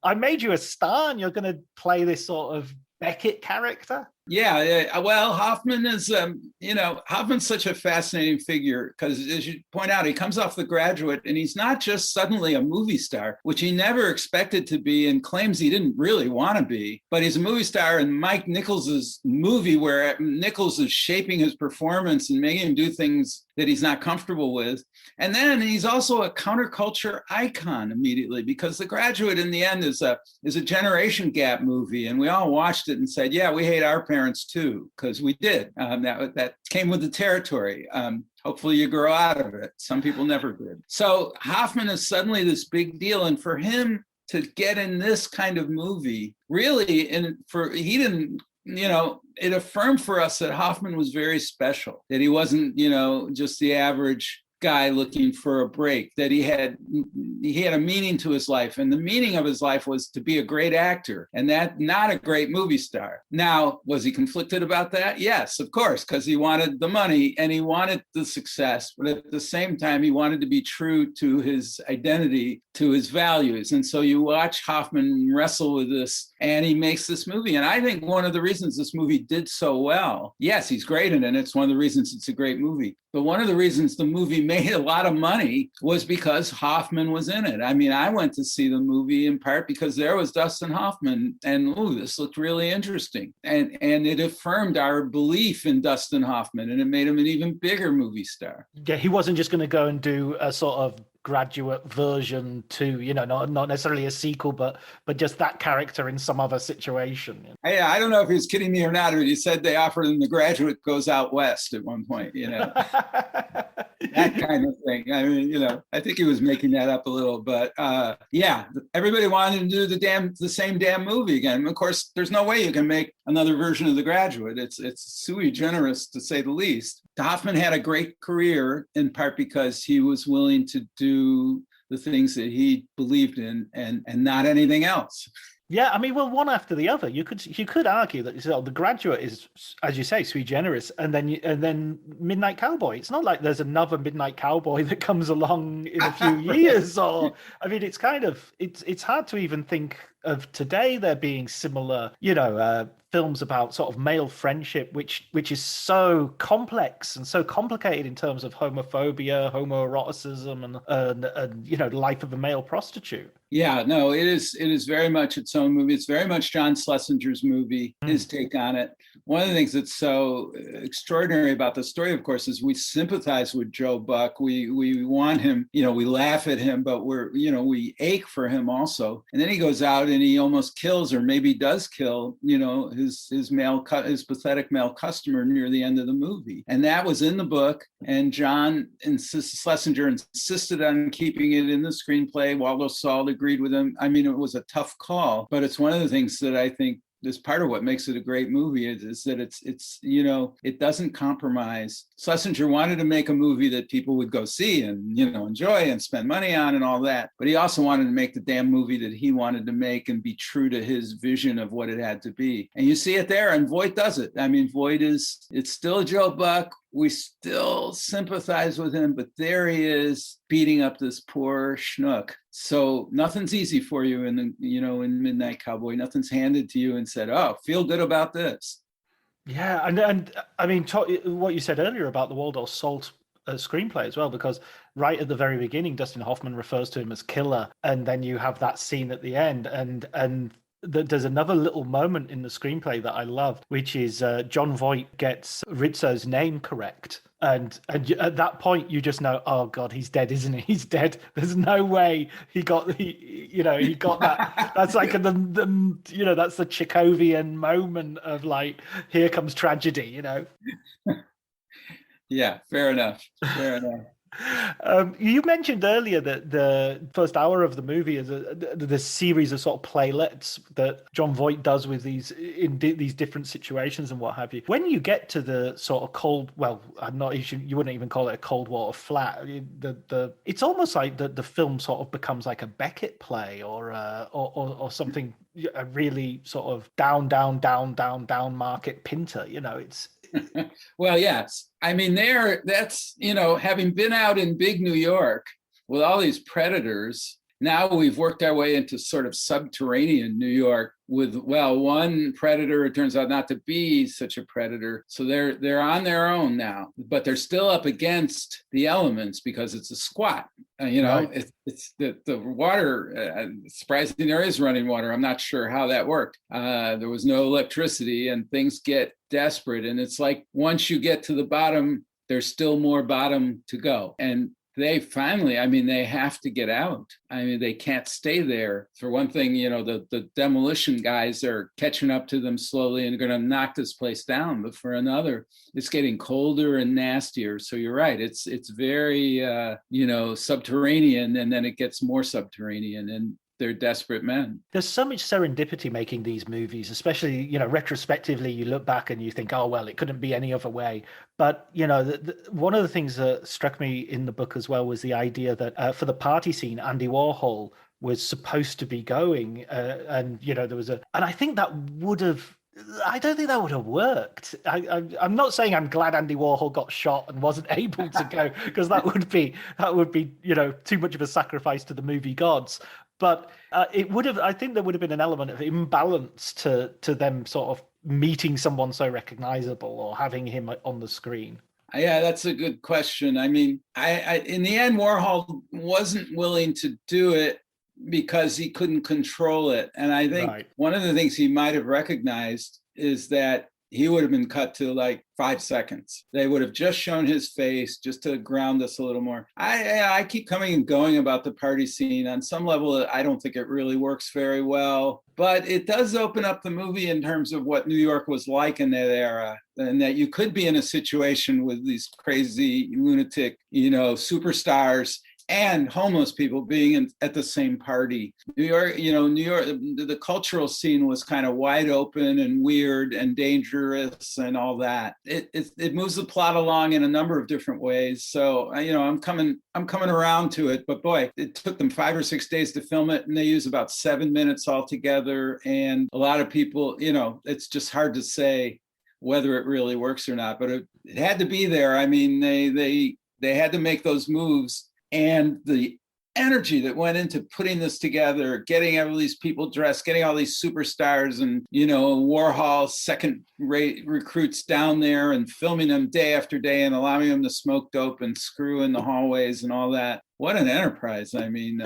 I made you a star and you're going to play this sort of Beckett character. Yeah. Well, Hoffman is, Hoffman's such a fascinating figure because, as you point out, he comes off The Graduate and he's not just suddenly a movie star, which he never expected to be and claims he didn't really want to be, but he's a movie star in Mike Nichols's movie where Nichols is shaping his performance and making him do things that he's not comfortable with. And then he's also a counterculture icon immediately, because The Graduate in the end is a generation gap movie. And we all watched it and said, yeah, we hate our parents too, because we did. That came with the territory. Hopefully you grow out of it. Some people never did. So Hoffman is suddenly this big deal. And for him to get in this kind of movie, really, it affirmed for us that Hoffman was very special, that he wasn't, just the average guy looking for a break, that he had a meaning to his life, and the meaning of his life was to be a great actor, and that not a great movie star. Now, was he conflicted about that? Yes, of course, because he wanted the money and he wanted the success, but at the same time he wanted to be true to his identity, to his values. And so you watch Hoffman wrestle with this, and he makes this movie. And I think one of the reasons this movie did so well, yes, he's great in it, and it's one of the reasons it's a great movie, but one of the reasons the movie made a lot of money was because Hoffman was in it. I mean, I went to see the movie in part because there was Dustin Hoffman, and this looked really interesting. And it affirmed our belief in Dustin Hoffman, and it made him an even bigger movie star. Yeah, he wasn't just going to go and do a sort of graduate version to, not necessarily a sequel, but just that character in some other situation. I don't know if he was kidding me or not, but he said they offered him The Graduate Goes Out West at one point, that kind of thing. I mean, I think he was making that up a little, but yeah, everybody wanted to do the same damn movie again. Of course, there's no way you can make another version of The Graduate. It's sui generis, to say the least. Hoffman had a great career in part because he was willing to do the things that he believed in and not anything else. Yeah, I mean, well, one after the other. You could argue that The Graduate is, as you say, sui generis, and then Midnight Cowboy. It's not like there's another Midnight Cowboy that comes along in a few years. Or, I mean, it's kind of it's hard to even think of today there being similar, films about sort of male friendship, which is so complex and so complicated in terms of homophobia, homoeroticism, and the life of a male prostitute. Yeah, no, it is very much its own movie. It's very much John Schlesinger's movie, his take on it. One of the things that's so extraordinary about the story, of course, is we sympathize with Joe Buck. We want him, we laugh at him, but we ache for him also. And then he goes out and he almost kills, or maybe does kill, his pathetic male customer near the end of the movie. And that was in the book. And Schlesinger insisted on keeping it in the screenplay. Waldo Salt agreed with him. I mean, it was a tough call, but it's one of the things that I think is part of what makes it a great movie is that it's it doesn't compromise. Schlesinger wanted to make a movie that people would go see and enjoy and spend money on and all that, but he also wanted to make the damn movie that he wanted to make and be true to his vision of what it had to be. And you see it there, and Voight does it. I mean, Voight it's still Joe Buck. We still sympathize with him, but there he is beating up this poor schnook. So nothing's easy for you in Midnight Cowboy. Nothing's handed to you and said, "Oh, feel good about this." Yeah, and I mean, what you said earlier about the Waldo Salt screenplay as well, because right at the very beginning, Dustin Hoffman refers to him as killer, and then you have that scene at the end, and there's another little moment in the screenplay that I love, which is John Voight gets Rizzo's name correct. And at that point, you just know, oh God, he's dead, isn't he? He's dead. There's no way he got that. That's like that's the Chekhovian moment of like, here comes tragedy, Yeah, fair enough. You mentioned earlier that the first hour of the movie is the series of sort of playlets that John Voight does with these different situations and what have you. When you get to the sort of you wouldn't even call it a cold water flat. It's almost like the film sort of becomes like a Beckett play or something, a really sort of down market Pinter. It's. Well, yes. I mean, that's, having been out in big New York with all these predators, now we've worked our way into sort of subterranean New York with, one predator, it turns out not to be such a predator. So they're on their own now, but they're still up against the elements because it's a squat. Right. It's the water, surprisingly, there is running water. I'm not sure how that worked. There was no electricity and things get desperate. And it's like, once you get to the bottom, there's still more bottom to go. And they finally, they have to get out. They can't stay there. For one thing, the demolition guys are catching up to them slowly and going to knock this place down. But for another, it's getting colder and nastier. So you're right. It's very, subterranean, and then it gets more subterranean. And they're desperate men. There's so much serendipity making these movies, especially, retrospectively, you look back and you think, oh, well, it couldn't be any other way. But, one of the things that struck me in the book as well was the idea that for the party scene, Andy Warhol was supposed to be going. And there was and I think that I don't think that would have worked. I'm not saying I'm glad Andy Warhol got shot and wasn't able to go, because that would be too much of a sacrifice to the movie gods. But I think there would have been an element of imbalance to them sort of meeting someone so recognizable or having him on the screen. Yeah, that's a good question. I mean, I in the end, Warhol wasn't willing to do it because he couldn't control it. And I think one of the things he might have recognized is that he would have been cut to like 5 seconds. They would have just shown his face just to ground us a little more. I keep coming and going about the party scene. On some level, I don't think it really works very well, but it does open up the movie in terms of what New York was like in that era, and that you could be in a situation with these crazy lunatic, superstars and homeless people being at the same party. New York, the cultural scene was kind of wide open and weird and dangerous and all that. It moves the plot along in a number of different ways. So, I'm coming around to it, but boy, it took them 5 or 6 days to film it, and they use about 7 minutes altogether. And a lot of people, it's just hard to say whether it really works or not, but it had to be there. I mean, they had to make those moves. And the energy that went into putting this together, getting all these people dressed, getting all these superstars and, Warhol second-rate recruits down there and filming them day after day and allowing them to smoke dope and screw in the hallways and all that. What an enterprise. I mean,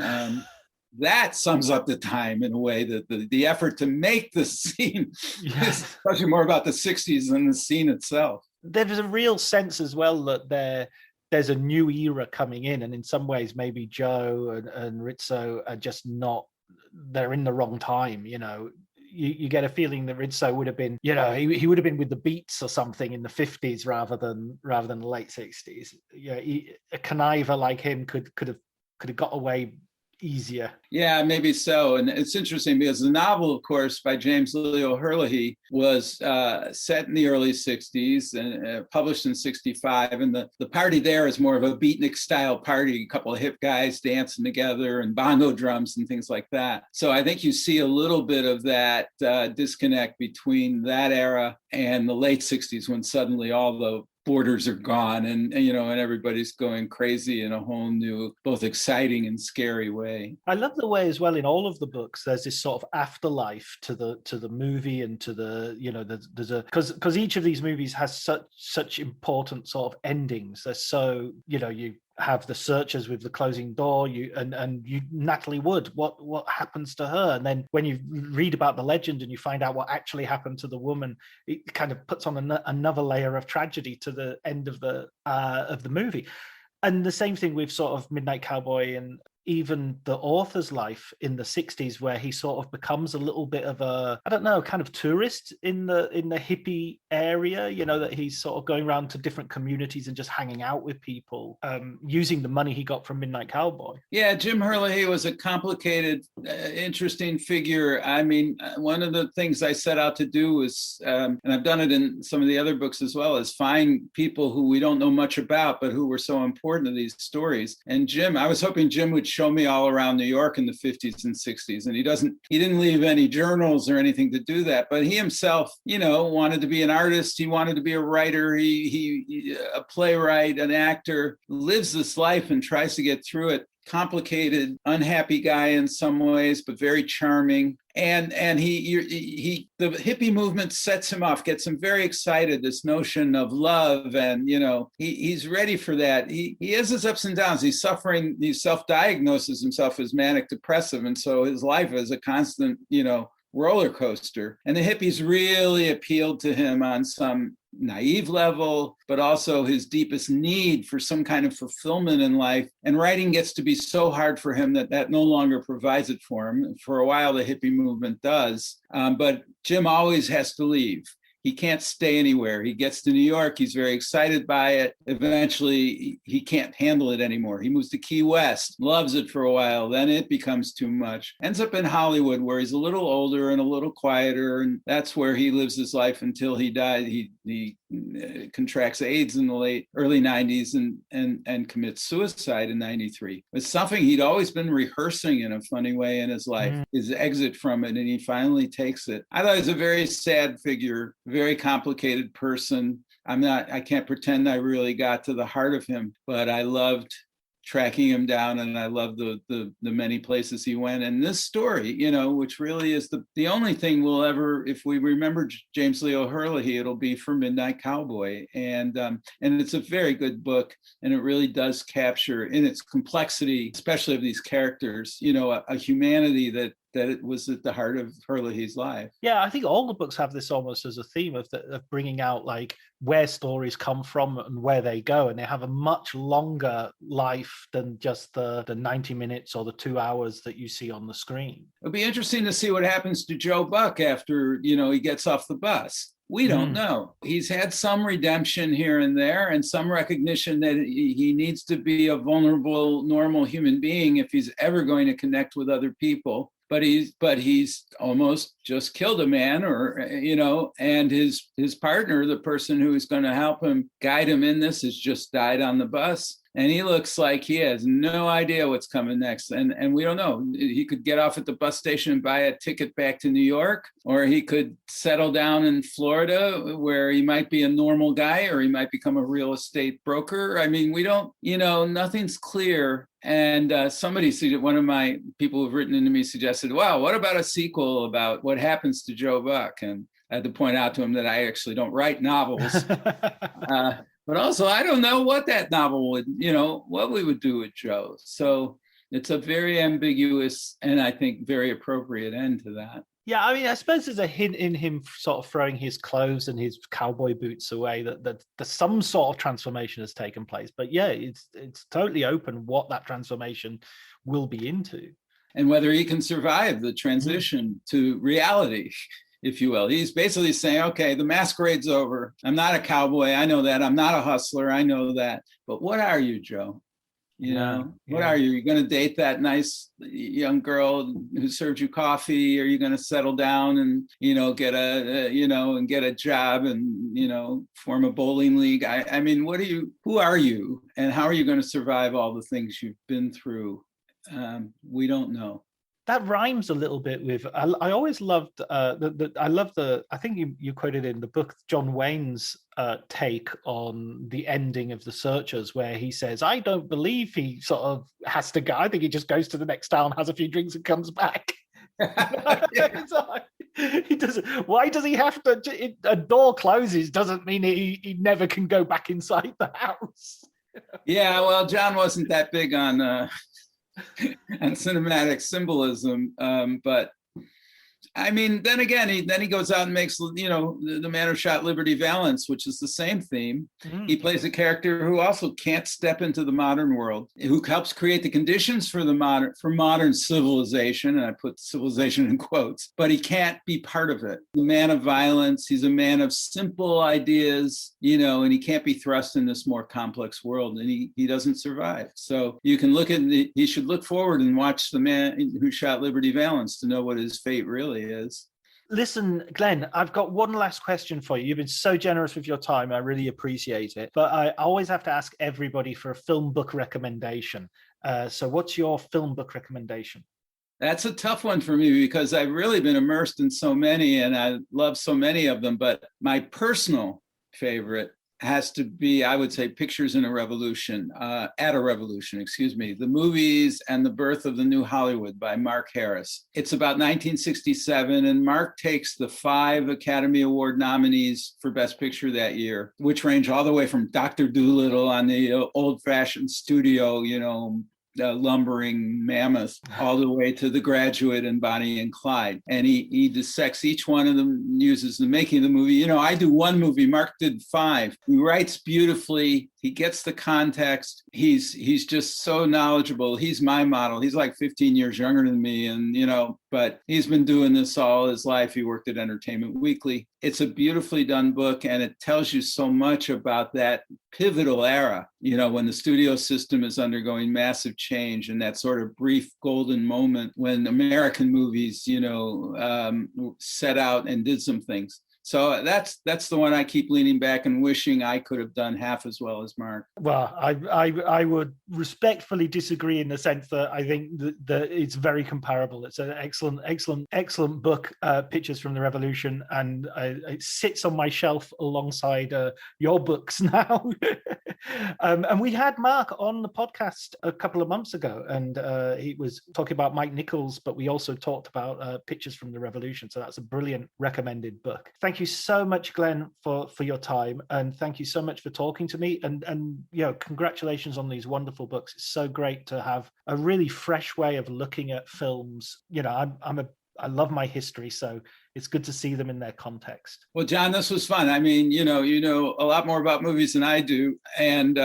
that sums up the time in a way that the effort to make the scene is much more about the 60s than the scene itself. There's a real sense as well that there's a new era coming in, and in some ways maybe Joe and Rizzo are just not, they're in the wrong time. You get a feeling that Rizzo would have been, he would have been with the Beats or something in the 50s rather than the late 60s. A conniver like him could have got away easier. Yeah, maybe so. And it's interesting because the novel, of course, by James Leo Herlihy was set in the early 60s and published in 65. And the party there is more of a beatnik style party, a couple of hip guys dancing together and bongo drums and things like that. So I think you see a little bit of that disconnect between that era and the late 60s, when suddenly all the borders are gone and everybody's going crazy in a whole new, both exciting and scary way. I love the way as well in all of the books there's this sort of afterlife to the movie and to there's a because each of these movies has such important sort of endings. They're so you have the searchers with the closing door, and Natalie Wood, what happens to her? And then when you read about the legend and you find out what actually happened to the woman, it kind of puts on another layer of tragedy to the end of the movie. And the same thing with sort of Midnight Cowboy and even the author's life in the 60s, where he sort of becomes a little bit of a, I don't know, kind of tourist in the hippie area, that he's sort of going around to different communities and just hanging out with people, using the money he got from Midnight Cowboy. Yeah, Jim Herlihy was a complicated, interesting figure. I mean, one of the things I set out to do was, and I've done it in some of the other books as well, is find people who we don't know much about, but who were so important to these stories. And Jim, I was hoping Jim would show me all around New York in the 50s and 60s. And he didn't leave any journals or anything to do that, but he himself, wanted to be an artist. He wanted to be a writer. He a playwright, an actor, lives this life and tries to get through it. Complicated, unhappy guy in some ways, but very charming. And he the hippie movement sets him off, gets him very excited. This notion of love, and he's ready for that. He has his ups and downs. He's suffering. He self-diagnoses himself as manic depressive, and so his life is a constant, roller coaster. And the hippies really appealed to him on some naive level, but also his deepest need for some kind of fulfillment in life. And writing gets to be so hard for him that no longer provides it for him. For a while, the hippie movement does, but Jim always has to leave. He can't stay anywhere. He gets to New York. He's very excited by it. Eventually, he can't handle it anymore. He moves to Key West, loves it for a while. Then it becomes too much. Ends up in Hollywood, where he's a little older and a little quieter. And that's where he lives his life until he died. He contracts AIDS in the early 90s and commits suicide in 93. It's something he'd always been rehearsing in a funny way in his life, his exit from it, and he finally takes it. I thought he was a very sad figure, very complicated person. I can't pretend I really got to the heart of him, but I loved tracking him down, and I love the many places he went. And this story, you know, which really is the only thing we'll ever, if we remember James Leo Herlihy, it'll be for Midnight Cowboy. And it's a very good book, and it really does capture in its complexity, especially of these characters, you know, a humanity that it was at the heart of Herlihy's life. Yeah, I think all the books have this almost as a theme of bringing out like where stories come from and where they go, and they have a much longer life than just the 90 minutes or the 2 hours that you see on the screen. It'll be interesting to see what happens to Joe Buck after, you know, he gets off the bus. We don't know. He's had some redemption here and there, and some recognition that he needs to be a vulnerable, normal human being if he's ever going to connect with other people. But he's almost just killed a man, or, you know, and his partner, the person who is going to help him guide him in this, has just died on the bus. And he looks like he has no idea what's coming next. And we don't know. He could get off at the bus station and buy a ticket back to New York, or he could settle down in Florida where he might be a normal guy, or he might become a real estate broker. I mean, we don't, you know, nothing's clear. And one of my people who've written into me suggested, wow, what about a sequel about what happens to Joe Buck? And I had to point out to him that I actually don't write novels. But also, I don't know what that novel would, you know, what we would do with Joe. So it's a very ambiguous and I think very appropriate end to that. Yeah, I mean, I suppose there's a hint in him sort of throwing his clothes and his cowboy boots away that some sort of transformation has taken place. But yeah, it's totally open what that transformation will be into. And whether he can survive the transition to reality, if you will. He's basically saying, okay, the masquerade's over. I'm not a cowboy. I know that. I'm not a hustler. I know that. But what are you, Joe? You know, what are you? You're going to date that nice young girl who served you coffee? Are you going to settle down and, you know, get a job and, you know, form a bowling league? I mean, who are you? And how are you going to survive all the things you've been through? We don't know. That rhymes a little bit with. I always loved. I think you quoted in the book John Wayne's take on the ending of The Searchers, where he says, "I don't believe he sort of has to go. I think he just goes to the next town, has a few drinks, and comes back." He doesn't. Why does he have to? A door closes doesn't mean he never can go back inside the house. Yeah, well, John wasn't that big on. And cinematic symbolism, but I mean, then again, he goes out and makes, you know, the Man Who Shot Liberty Valance, which is the same theme. He plays a character who also can't step into the modern world, who helps create the conditions for modern civilization, and I put civilization in quotes, but he can't be part of it. The man of violence, he's a man of simple ideas, you know, and he can't be thrust in this more complex world, and he doesn't survive. So you can he should look forward and watch The Man Who Shot Liberty Valance to know what his fate really is. Listen, Glenn, I've got one last question for you. You've been so generous with your time. I really appreciate it. But I always have to ask everybody for a film book recommendation. So what's your film book recommendation? That's a tough one for me because I've really been immersed in so many and I love so many of them. But my personal favorite has to be, I would say, Pictures in a Revolution, at a Revolution, excuse me, The Movies and the Birth of the New Hollywood by Mark Harris. It's about 1967, and Mark takes the 5 Academy Award nominees for Best Picture that year, which range all the way from Dr. Dolittle on the old-fashioned studio, you know, lumbering mammoth, all the way to The Graduate and Bonnie and Clyde. And he dissects each one of them, uses the making of the movie. You know, I do one movie, Mark did 5. He writes beautifully. He gets the context. He's just so knowledgeable. He's my model. He's like 15 years younger than me. And, you know, but he's been doing this all his life. He worked at Entertainment Weekly. It's a beautifully done book, and it tells you so much about that pivotal era, you know, when the studio system is undergoing massive change, and that sort of brief golden moment when American movies, you know, set out and did some things. So that's the one I keep leaning back and wishing I could have done half as well as Mark. Well, I would respectfully disagree in the sense that I think that it's very comparable. It's an excellent book, Pictures from the Revolution, and it sits on my shelf alongside your books now. And we had Mark on the podcast a couple of months ago, and he was talking about Mike Nichols, but we also talked about Pictures from the Revolution. So that's a brilliant recommended book. Thank you so much, Glenn, for your time, and thank you so much for talking to me. And congratulations on these wonderful books. It's so great to have a really fresh way of looking at films. I love my history, so it's good to see them in their context. Well, John, this was fun. I mean, you know a lot more about movies than I do, and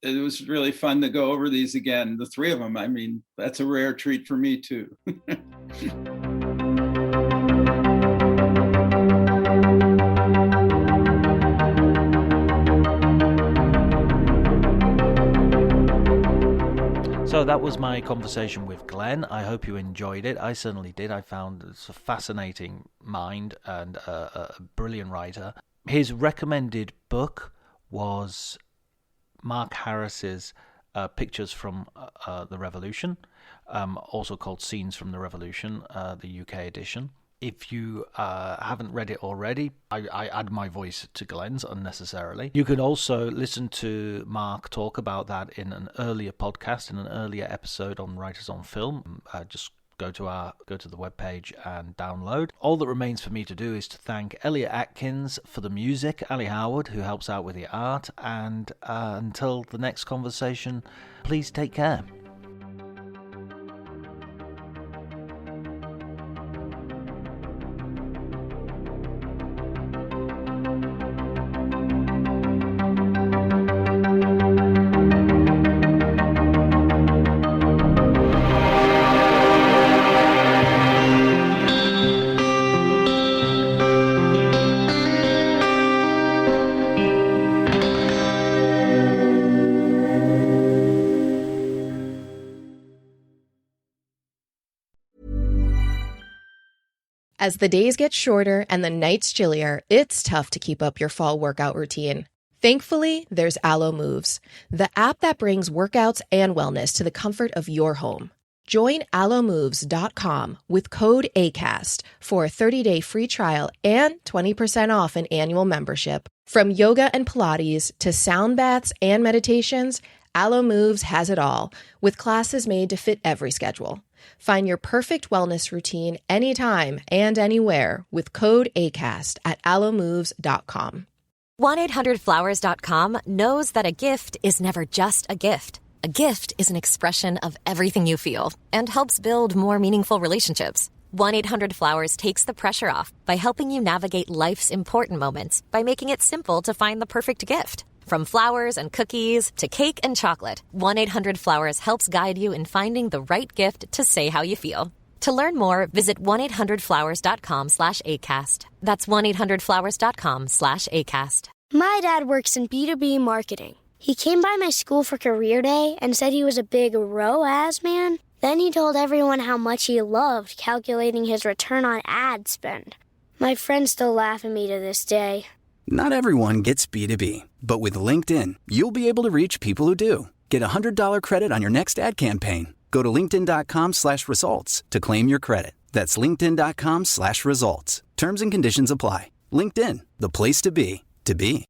it was really fun to go over these again, the three of them. I mean, that's a rare treat for me too. So that was my conversation with Glenn. I hope you enjoyed it. I certainly did. I found it's a fascinating mind and a brilliant writer. His recommended book was Mark Harris's Pictures from the Revolution, also called Scenes from the Revolution, the UK edition. If you haven't read it already, I add my voice to Glenn's unnecessarily. You can also listen to Mark talk about that in an earlier podcast, in an earlier episode on Writers on Film. Just go to the webpage and download. All that remains for me to do is to thank Elliot Atkins for the music, Ali Howard, who helps out with the art, and until the next conversation, please take care. As the days get shorter and the nights chillier, it's tough to keep up your fall workout routine. Thankfully, there's Alo Moves, the app that brings workouts and wellness to the comfort of your home. Join alomoves.com with code ACAST for a 30-day free trial and 20% off an annual membership. From yoga and Pilates to sound baths and meditations, Alo Moves has it all, with classes made to fit every schedule. Find your perfect wellness routine anytime and anywhere with code ACAST at alomoves.com. 1-800-Flowers.com knows that a gift is never just a gift. A gift is an expression of everything you feel and helps build more meaningful relationships. 1-800-Flowers takes the pressure off by helping you navigate life's important moments by making it simple to find the perfect gift. From flowers and cookies to cake and chocolate, 1-800-Flowers helps guide you in finding the right gift to say how you feel. To learn more, visit 1-800-Flowers.com/ACAST. That's 1-800-Flowers.com/ACAST. My dad works in B2B marketing. He came by my school for career day and said he was a big ROAS man. Then he told everyone how much he loved calculating his return on ad spend. My friends still laugh at me to this day. Not everyone gets B2B, but with LinkedIn, you'll be able to reach people who do. Get a $100 credit on your next ad campaign. Go to linkedin.com/results to claim your credit. That's linkedin.com/results. Terms and conditions apply. LinkedIn, the place to be, to be.